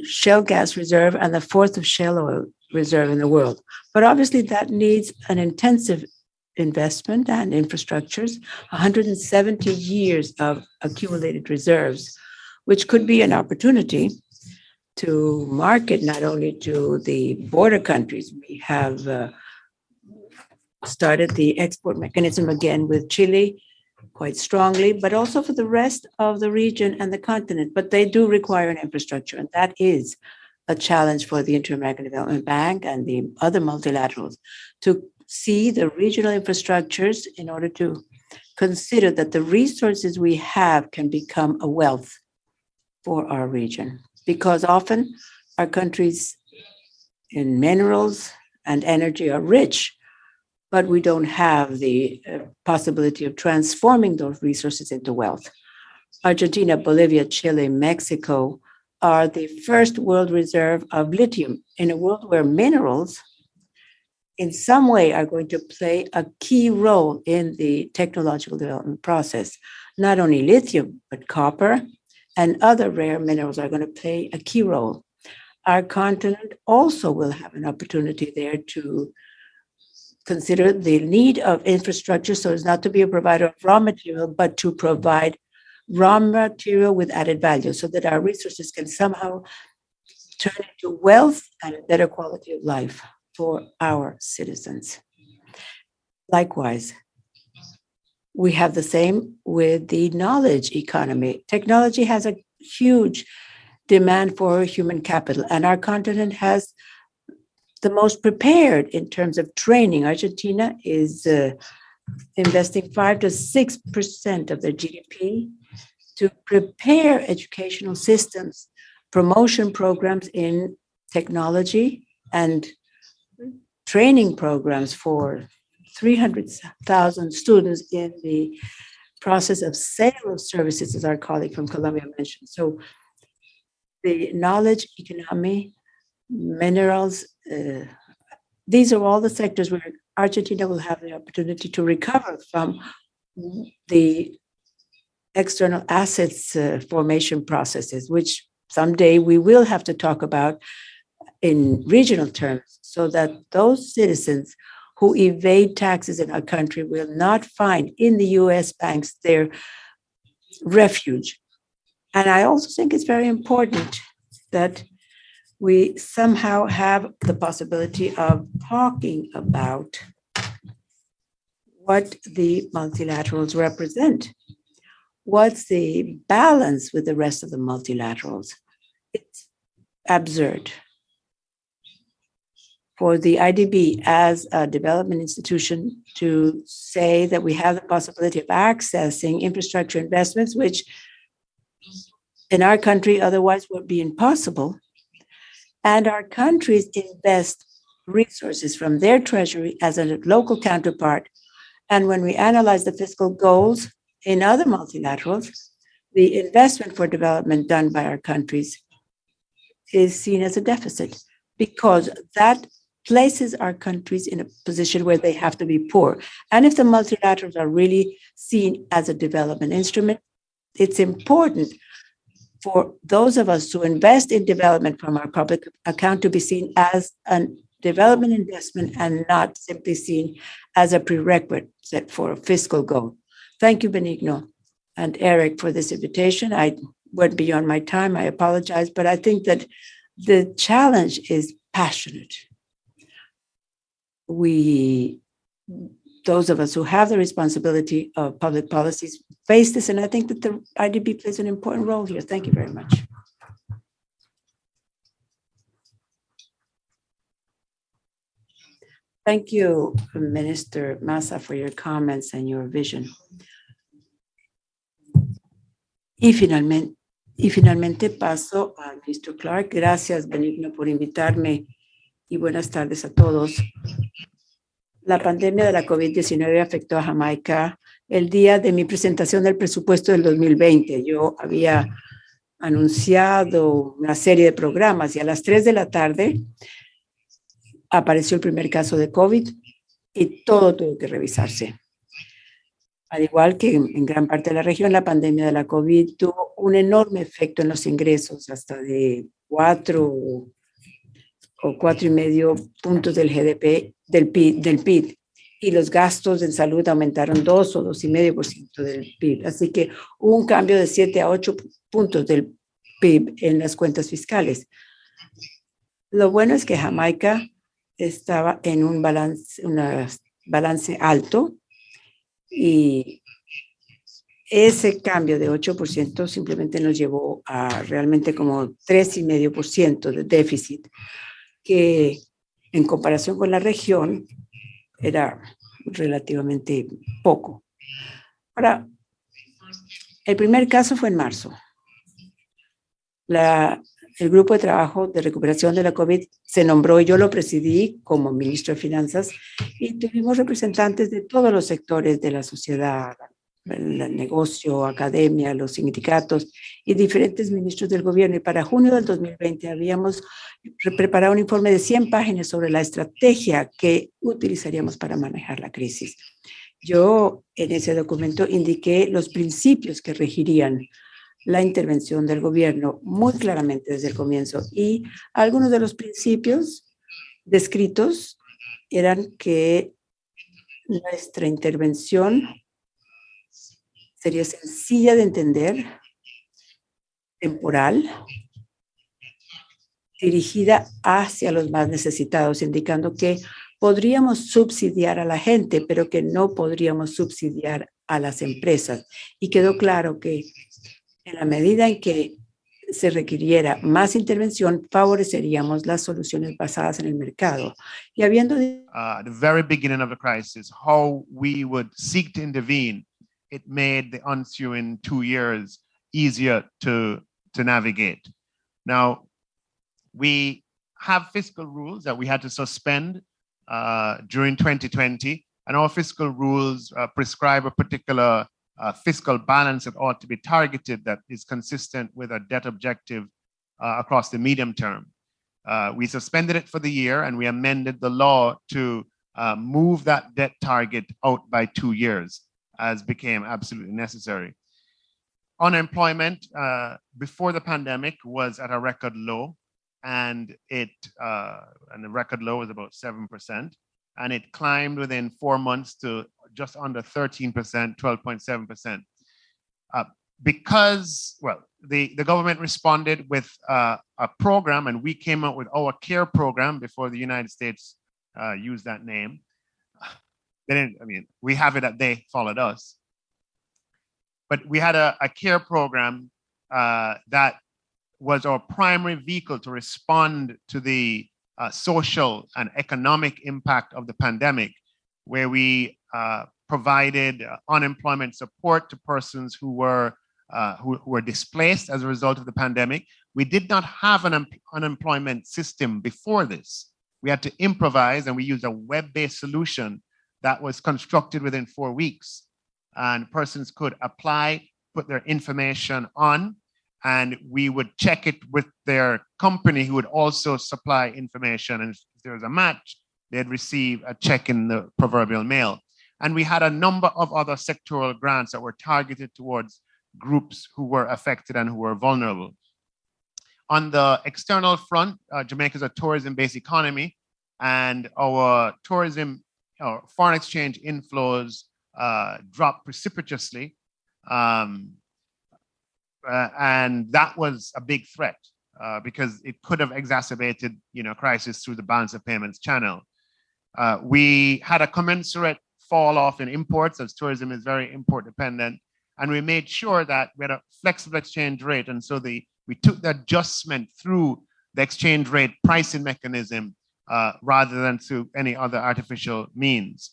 shale gas reserve and the fourth of shale oil reserve in the world. But obviously that needs an intensive investment and infrastructures, 170 years of accumulated reserves, which could be an opportunity to market not only to the border countries. We have started the export mechanism again with Chile quite strongly, but also for the rest of the region and the continent. But they do require an infrastructure, and that is a challenge for the Inter-American Development Bank and the other multilaterals to see the regional infrastructures in order to consider that the resources we have can become a wealth for our region. Because often our countries in minerals and energy are rich, but we don't have the possibility of transforming those resources into wealth. Argentina, Bolivia, Chile, Mexico are the first world reserve of lithium in a world where minerals in some way are going to play a key role in the technological development process. Not only lithium, but copper and other rare minerals are going to play a key role. Our continent also will have an opportunity there to consider the need of infrastructure so as not to be a provider of raw material, but to provide raw material with added value so that our resources can somehow turn into wealth and a better quality of life for our citizens. Likewise, we have the same with the knowledge economy. Technology has a huge demand for human capital, and our continent has the most prepared in terms of training. Argentina is investing 5 to 6% of their GDP to prepare educational systems, promotion programs in technology, and training programs for 300,000 students in the process of sale of services, as our colleague from Colombia mentioned. So the knowledge economy, minerals, these are all the sectors where Argentina will have the opportunity to recover from the external assets formation processes, which someday we will have to talk about in regional terms, so that those citizens who evade taxes in our country will not find in the US banks their refuge. And I also think it's very important that we somehow have the possibility of talking about what the multilaterals represent. What's the balance with the rest of the multilaterals? It's absurd for the IDB as a development institution to say that we have the possibility of accessing infrastructure investments, which in our country otherwise would be impossible. And our countries invest resources from their treasury as a local counterpart. And when we analyze the fiscal goals in other multilaterals, the investment for development done by our countries is seen as a deficit because that places our countries in a position where they have to be poor. And if the multilaterals are really seen as a development instrument, it's important for those of us who invest in development from our public account to be seen as a development investment and not simply seen as a prerequisite for a fiscal goal. Thank you, Benigno and Eric, for this invitation. I went beyond my time. I apologize, but I think that the challenge is passionate. Those of us who have the responsibility of public policies face this, and I think that the IDB plays an important role here. Thank you very much. Thank you, Minister Massa, for your comments and your vision. Y finalmente paso al ministro Clarke. Gracias, Benigno, por invitarme y buenas tardes a todos. La pandemia de la COVID-19 afectó a Jamaica el día de mi presentación del presupuesto del 2020. Yo había anunciado una serie de programas y a las 3 de la tarde apareció el primer caso de COVID y todo tuvo que revisarse. Al igual que en gran parte de la región, la pandemia de la COVID tuvo un enorme efecto en los ingresos, hasta de 4 o 4,5 puntos del GDP, del PIB, y los gastos en salud aumentaron 2 o 2,5% del PIB. Así que hubo un cambio de 7 a 8 puntos del PIB en las cuentas fiscales. Lo bueno es que Jamaica estaba en un balance alto y ese cambio de 8% simplemente nos llevó a realmente como 3,5% de déficit, que en comparación con la región era relativamente poco. Ahora, el primer caso fue en marzo. El grupo de trabajo de recuperación de la COVID se nombró y yo lo presidí como ministro de Finanzas y tuvimos representantes de todos los sectores de la sociedad, el negocio, academia, los sindicatos y diferentes ministros del gobierno. Y para junio del 2020 habíamos preparado un informe de 100 páginas sobre la estrategia que utilizaríamos para manejar la crisis. Yo en ese documento indiqué los principios que regirían la intervención del gobierno muy claramente desde el comienzo, y algunos de los principios descritos eran que nuestra intervención sería sencilla de entender, temporal, dirigida hacia los más necesitados, indicando que podríamos subsidiar a la gente, pero que no podríamos subsidiar a las empresas. Y quedó claro que en la medida en que se requiriera más intervención, favoreceríamos las soluciones basadas en el mercado. Y habiendo the very beginning of the crisis, how we would seek to intervene, it made the ensuing 2 years easier to navigate. Now, we have fiscal rules that we had to suspend during 2020, and our fiscal rules prescribe a particular fiscal balance that ought to be targeted that is consistent with our debt objective across the medium term. We suspended it for the year, and we amended the law to move that debt target out by 2 years, as became absolutely necessary. Unemployment before the pandemic was at a record low, and the record low was about 7%, and it climbed within 4 months to just under 13%, 12.7%. because, well, the government responded with a program, and we came out with our CARE program before the United States used that name. They didn't, I mean, we have it that they followed us. But we had a CARE program that was our primary vehicle to respond to the social and economic impact of the pandemic, where we provided unemployment support to persons who were displaced as a result of the pandemic. We did not have an unemployment system before this. We had to improvise, and we used a web-based solution that was constructed within 4 weeks. And persons could apply, put their information on, and we would check it with their company, who would also supply information. And if there was a match, they'd receive a check in the proverbial mail. And we had a number of other sectoral grants that were targeted towards groups who were affected and who were vulnerable. On the external front, Jamaica is a tourism-based economy, and our tourism, our foreign exchange inflows dropped precipitously. And that was a big threat because it could have exacerbated, crisis through the balance of payments channel. We had a commensurate fall off in imports, as tourism is very import dependent, and we made sure that we had a flexible exchange rate, and so we took the adjustment through the exchange rate pricing mechanism rather than through any other artificial means.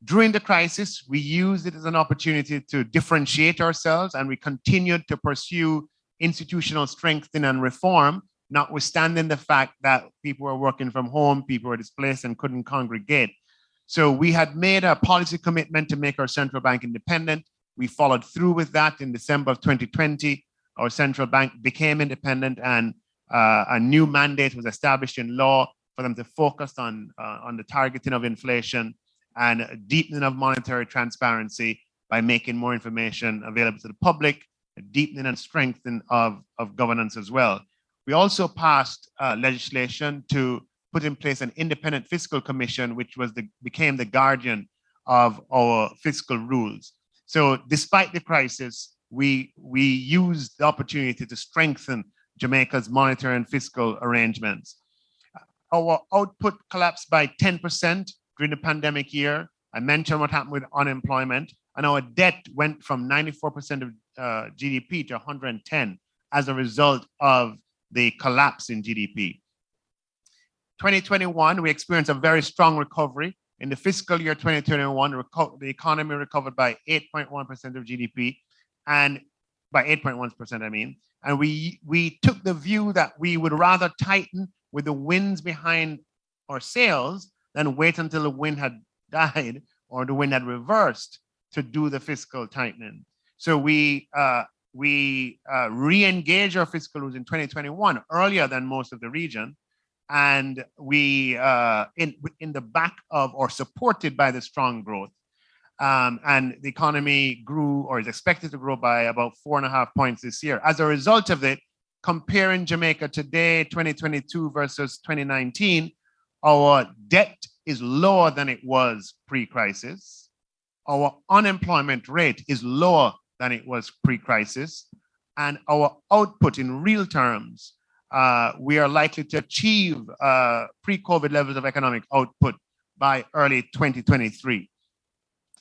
During the crisis, we used it as an opportunity to differentiate ourselves, and we continued to pursue institutional strengthening and reform, notwithstanding the fact that people were working from home, people were displaced and couldn't congregate. So we had made a policy commitment to make our central bank independent. We followed through with that in December of 2020. Our central bank became independent, and a new mandate was established in law for them to focus on the targeting of inflation and a deepening of monetary transparency by making more information available to the public, a deepening and strengthening of governance as well. We also passed legislation to put in place an independent fiscal commission, which became the guardian of our fiscal rules. So despite the crisis, we used the opportunity to strengthen Jamaica's monetary and fiscal arrangements. Our output collapsed by 10% during the pandemic year. I mentioned what happened with unemployment, and our debt went from 94% of GDP to 110 as a result of the collapse in GDP. 2021, we experienced a very strong recovery. In the fiscal year 2021, the economy recovered by 8.1% of GDP, and by 8.1%, I mean. And we took the view that we would rather tighten with the winds behind our sails than wait until the wind had died or the wind had reversed to do the fiscal tightening. So we re-engaged our fiscal rules in 2021, earlier than most of the region. And we, in the back of or supported by the strong growth. And the economy grew, or is expected to grow, by about 4.5 points this year. As a result of it, comparing Jamaica today, 2022 versus 2019, our debt is lower than it was pre-crisis. Our unemployment rate is lower than it was pre-crisis. And our output in real terms, we are likely to achieve pre-COVID levels of economic output by early 2023.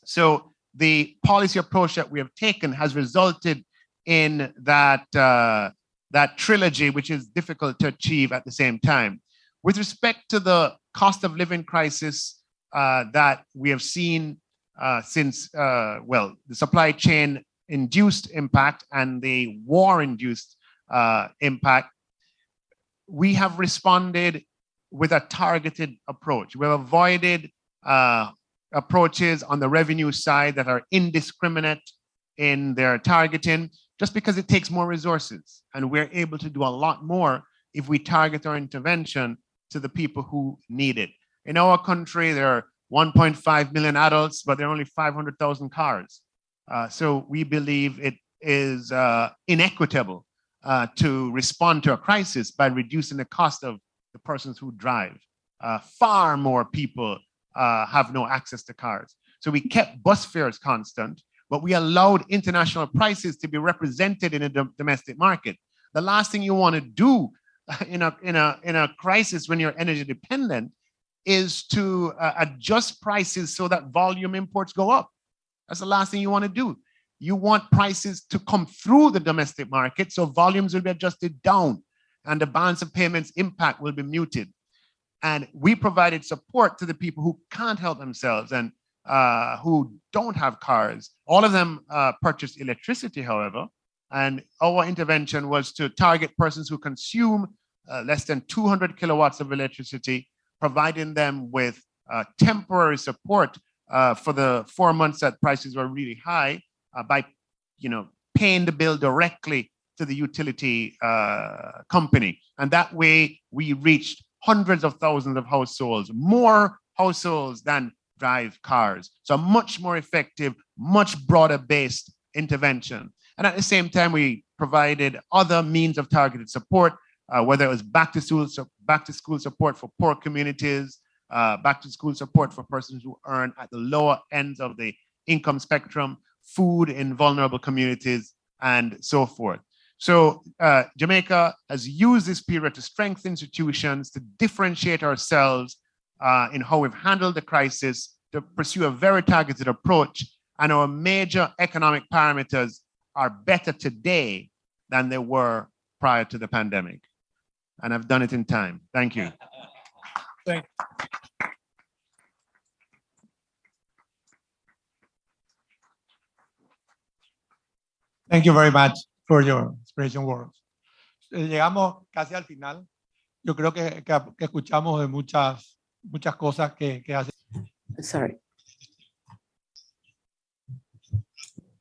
So the policy approach that we have taken has resulted in that, that trilogy, which is difficult to achieve at the same time. With respect to the cost of living crisis that we have seen since, the supply chain induced impact and the war induced impact, we have responded with a targeted approach. We've avoided approaches on the revenue side that are indiscriminate in their targeting, just because it takes more resources. And we're able to do a lot more if we target our intervention to the people who need it. In our country, there are 1.5 million adults, but there are only 500,000 cars. So we believe it is inequitable to respond to a crisis by reducing the cost of the persons who drive. Far more people have no access to cars. So we kept bus fares constant. but we allowed international prices to be represented in a domestic market. The last thing you want to do in a crisis when you're energy dependent is to adjust prices so that volume imports go up. That's the last thing you want to do. You want prices to come through the domestic market so volumes will be adjusted down and the balance of payments impact will be muted. And we provided support to the people who can't help themselves and who don't have cars. All of them purchased electricity, however, and our intervention was to target persons who consume less than 200 kilowatts of electricity, providing them with temporary support for the 4 months that prices were really high by paying the bill directly to the utility company. And that way we reached hundreds of thousands of households, more households than drive cars. So a much more effective, much broader based intervention. And at the same time, we provided other means of targeted support, whether it was back to school support for poor communities, back to school support for persons who earn at the lower ends of the income spectrum, food in vulnerable communities, and so forth. So Jamaica has used this period to strengthen institutions, to differentiate ourselves in how we've handled the crisis, to pursue a very targeted approach. And our major economic parameters are better today than they were prior to the pandemic. And I've done it in time. Thank you. Thank you very much for your inspiration words. Llegamos casi al final. Yo creo que escuchamos de muchas cosas que hacen. Sorry.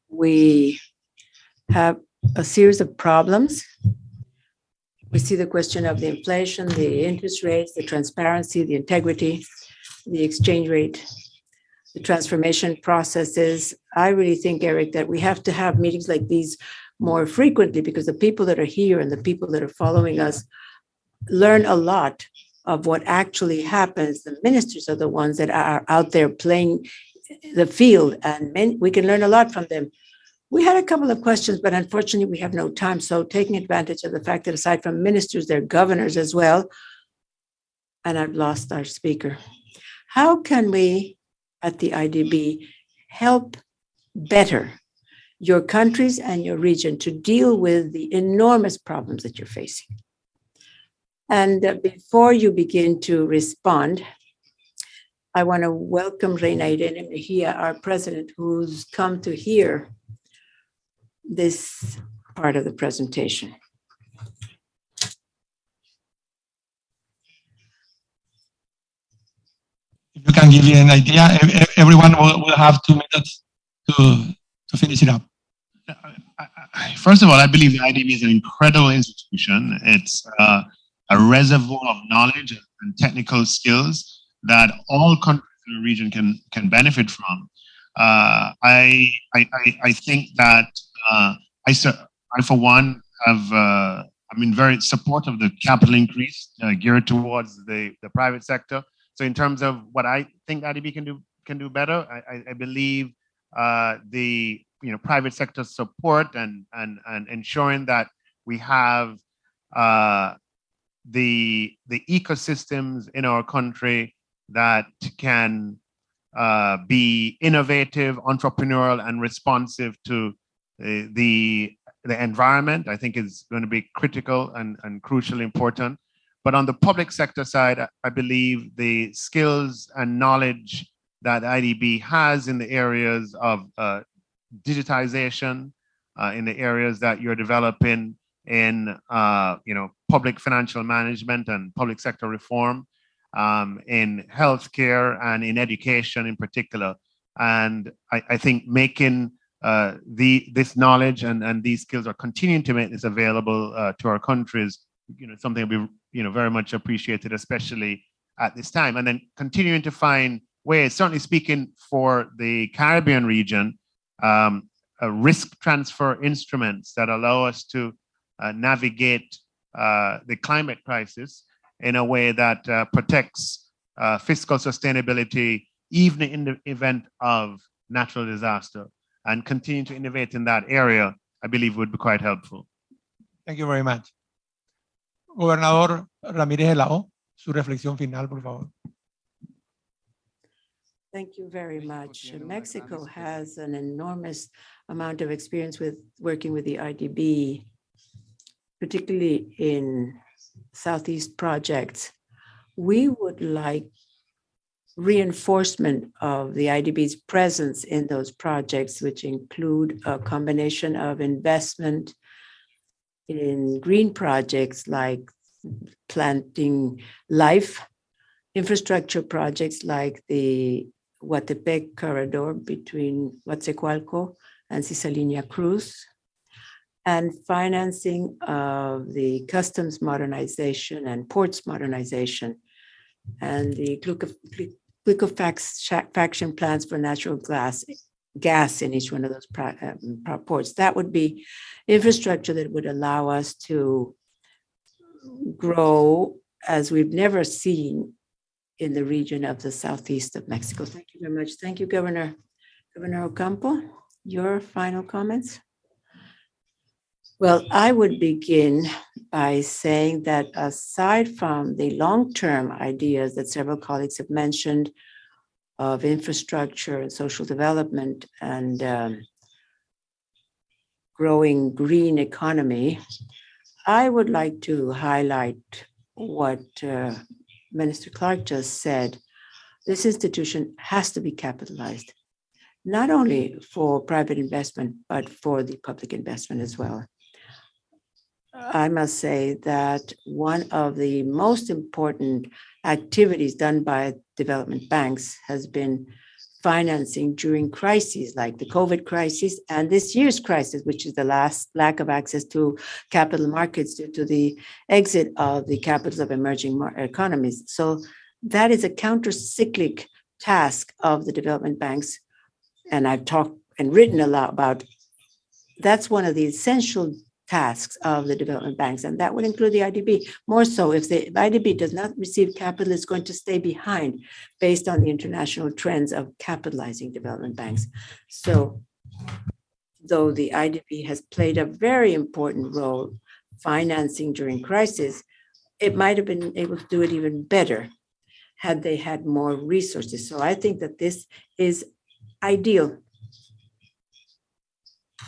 We have a series of problems. We see the question of the inflation, the interest rates, the transparency, the integrity, the exchange rate, the transformation processes. I really think, Eric, that we have to have meetings like these more frequently because the people that are here and the people that are following us learn a lot of what actually happens. The ministers are the ones that are out there playing the field, and we can learn a lot from them. We had a couple of questions, but unfortunately we have no time. So taking advantage of the fact that aside from ministers, they're governors as well. And I've lost our speaker. How can we at the IDB help better your countries and your region to deal with the enormous problems that you're facing? And before you begin to respond, I want to welcome Reina Irene Mejia, our president, who's come to hear this part of the presentation. If you can give you an idea, everyone will have 2 minutes to finish it up. First of all, I believe the IDB is an incredible institution. It's a reservoir of knowledge and technical skills that all countries in the region can benefit from. I think that I for one have I'm very supportive of the capital increase geared towards the private sector. So in terms of what I think IDB can do better, I believe the private sector support and ensuring that we have the ecosystems in our country that can be innovative, entrepreneurial, and responsive to the environment, I think is going to be critical and crucially important. But on the public sector side, I believe the skills and knowledge that IDB has in the areas of digitization, in the areas that you're developing in public financial management and public sector reform, in healthcare and in education in particular. And I think making this knowledge and these skills are continuing to make this available to our countries, something we very much appreciated, especially at this time. And then continuing to find ways, certainly speaking for the Caribbean region, risk transfer instruments that allow us to navigate the climate crisis in a way that protects fiscal sustainability, even in the event of natural disaster. and continue to innovate in that area, I believe would be quite helpful. Thank you very much. Gobernador Ramírez de la O, su reflexión final, por favor. Thank you very much. Mexico has an enormous amount of experience with working with the IDB, particularly in Southeast projects. We would like reinforcement of the IDB's presence in those projects, which include a combination of investment in green projects like planting life, infrastructure projects like the Huatepec corridor between Huatzecualco and Cisalina Cruz, and financing of the customs modernization and ports modernization, and the liquefaction plants for natural gas in each one of those ports. That would be infrastructure that would allow us to grow as we've never seen in the region of the southeast of Mexico. Thank you very much. Thank you, Governor. Governor Ocampo, your final comments? Well, I would begin by saying that aside from the long-term ideas that several colleagues have mentioned of infrastructure and social development and growing green economy, I would like to highlight what Minister Clarke just said. This institution has to be capitalized, not only for private investment, but for the public investment as well. I must say that one of the most important activities done by development banks has been financing during crises like the COVID crisis and this year's crisis, which is the last lack of access to capital markets due to the exit of the capitals of emerging economies. So that is a counter-cyclic task of the development banks. And I've talked and written a lot about, that's one of the essential tasks of the development banks, and that would include the IDB. More so, if the IDB does not receive capital, it's going to stay behind based on the international trends of capitalizing development banks. So, though the IDB has played a very important role financing during crisis, it might have been able to do it even better had they had more resources. So I think that this is ideal.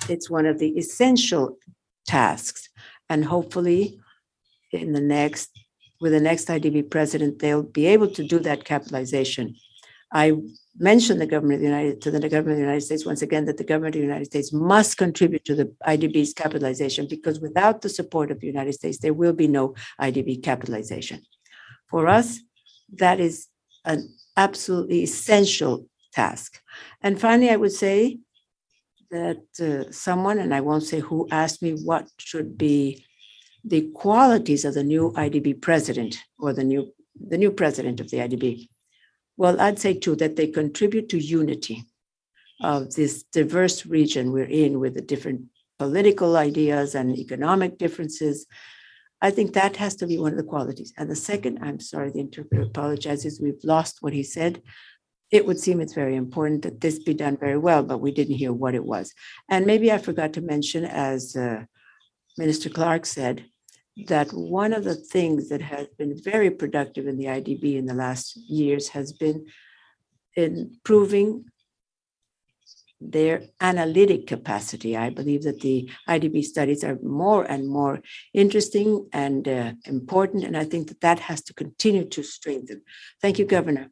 It's one of the essential tasks, and hopefully with the next IDB president, they'll be able to do that capitalization. I mentioned to the government of the United States once again that the government of the United States must contribute to the IDB's capitalization, because without the support of the United States, there will be no IDB capitalization. For us, that is an absolutely essential task. And finally, I would say that someone, and I won't say who, asked me what should be the qualities of the new IDB president or the new president of the IDB. Well, I'd say too that they contribute to unity of this diverse region we're in with the different political ideas and economic differences. I think that has to be one of the qualities. And the second, I'm sorry, the interpreter apologizes, we've lost what he said. It would seem it's very important that this be done very well, but we didn't hear what it was. And maybe I forgot to mention, as Minister Clarke said, that one of the things that has been very productive in the IDB in the last years has been improving their analytic capacity. I believe that the IDB studies are more and more interesting and important, and I think that that has to continue to strengthen. Thank you, Governor.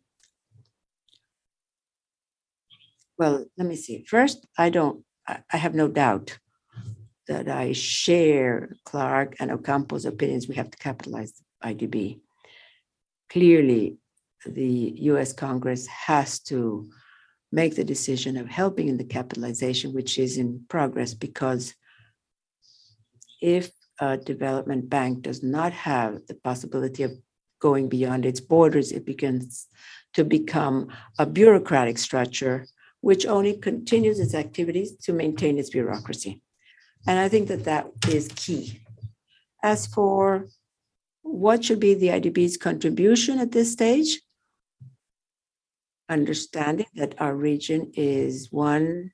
Well, let me see. First, I have no doubt that I share Clarke and Ocampo's opinions. We have to capitalize the IDB. Clearly, the US Congress has to make the decision of helping in the capitalization, which is in progress, because if a development bank does not have the possibility of going beyond its borders, it begins to become a bureaucratic structure which only continues its activities to maintain its bureaucracy. And I think that that is key. As for what should be the IDB's contribution at this stage, understanding that our region is one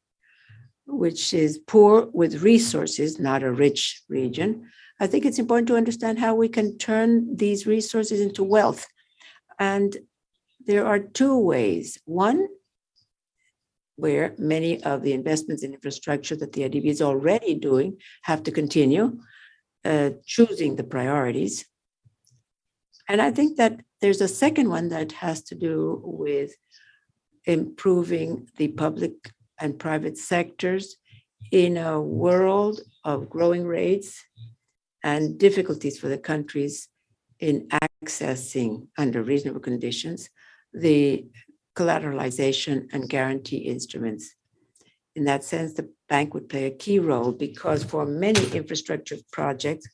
which is poor with resources, not a rich region, I think it's important to understand how we can turn these resources into wealth. And there are two ways. One, where many of the investments in infrastructure that the IDB is already doing have to continue, choosing the priorities. And I think that there's a second one that has to do with improving the public and private sectors in a world of growing rates and difficulties for the countries in accessing under reasonable conditions the collateralization and guarantee instruments. In that sense, the bank would play a key role because for many infrastructure projects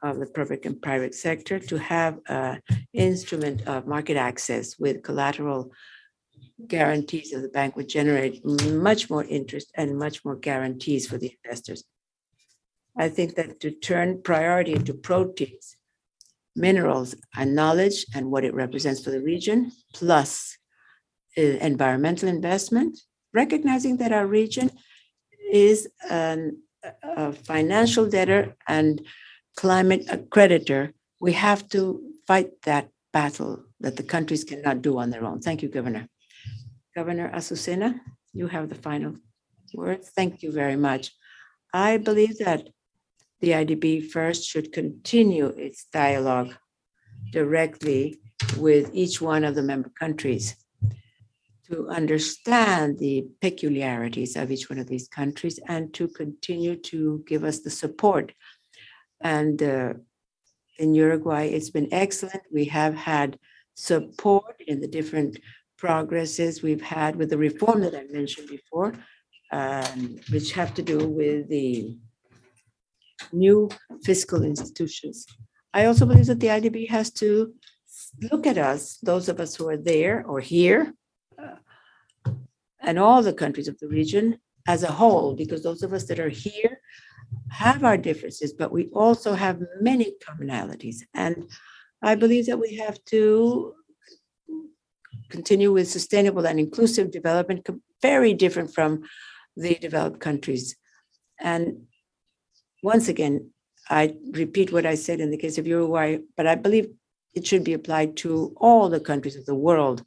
of the public and private sector, to have an instrument of market access with collateral guarantees of the bank would generate much more interest and much more guarantees for the investors. I think that to turn priority into proteins, minerals, and knowledge and what it represents for the region, plus environmental investment, recognizing that our region is a financial debtor and climate creditor, we have to fight that battle that the countries cannot do on their own. Thank you, Governor. Governor Azucena, you have the final words. Thank you very much. I believe that the IDB first should continue its dialogue directly with each one of the member countries to understand the peculiarities of each one of these countries and to continue to give us the support. And in Uruguay, it's been excellent. We have had support in the different progresses we've had with the reform that I mentioned before, which have to do with the new fiscal institutions. I also believe that the IDB has to look at us, those of us who are there or here, and all the countries of the region as a whole, because those of us that are here have our differences, but we also have many commonalities. And I believe that we have to continue with sustainable and inclusive development, very different from the developed countries. And once again, I repeat what I said in the case of Uruguay, but I believe it should be applied to all the countries of the world.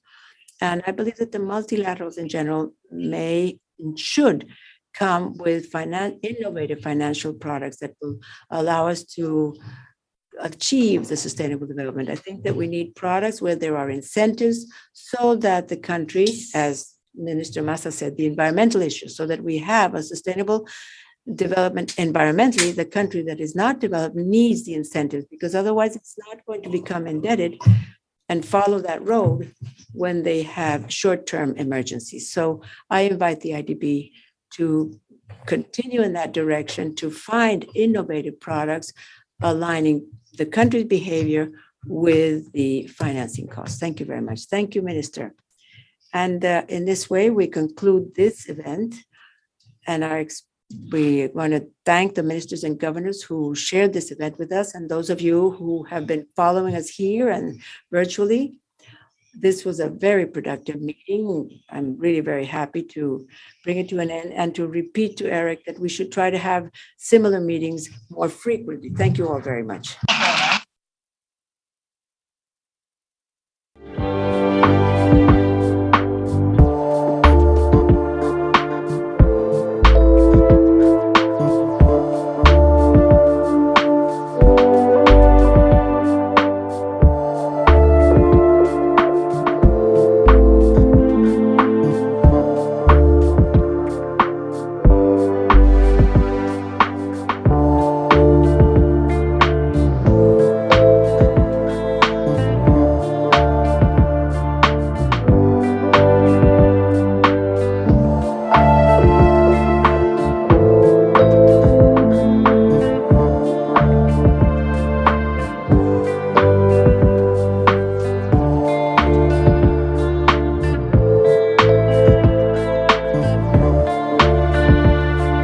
And I believe that the multilaterals in general may and should come with innovative financial products that will allow us to achieve the sustainable development. I think that we need products where there are incentives so that the country, as Minister Massa said, the environmental issues, so that we have a sustainable development environmentally. The country that is not developed needs the incentives because otherwise it's not going to become indebted and follow that road when they have short-term emergencies. So I invite the IDB to continue in that direction, to find innovative products aligning the country's behavior with the financing costs. Thank you very much. Thank you, Minister. And in this way, we conclude this event. And we want to thank the ministers and governors who shared this event with us, and those of you who have been following us here and virtually. This was a very productive meeting. I'm really very happy to bring it to an end and to repeat to Eric that we should try to have similar meetings more frequently. Thank you all very much.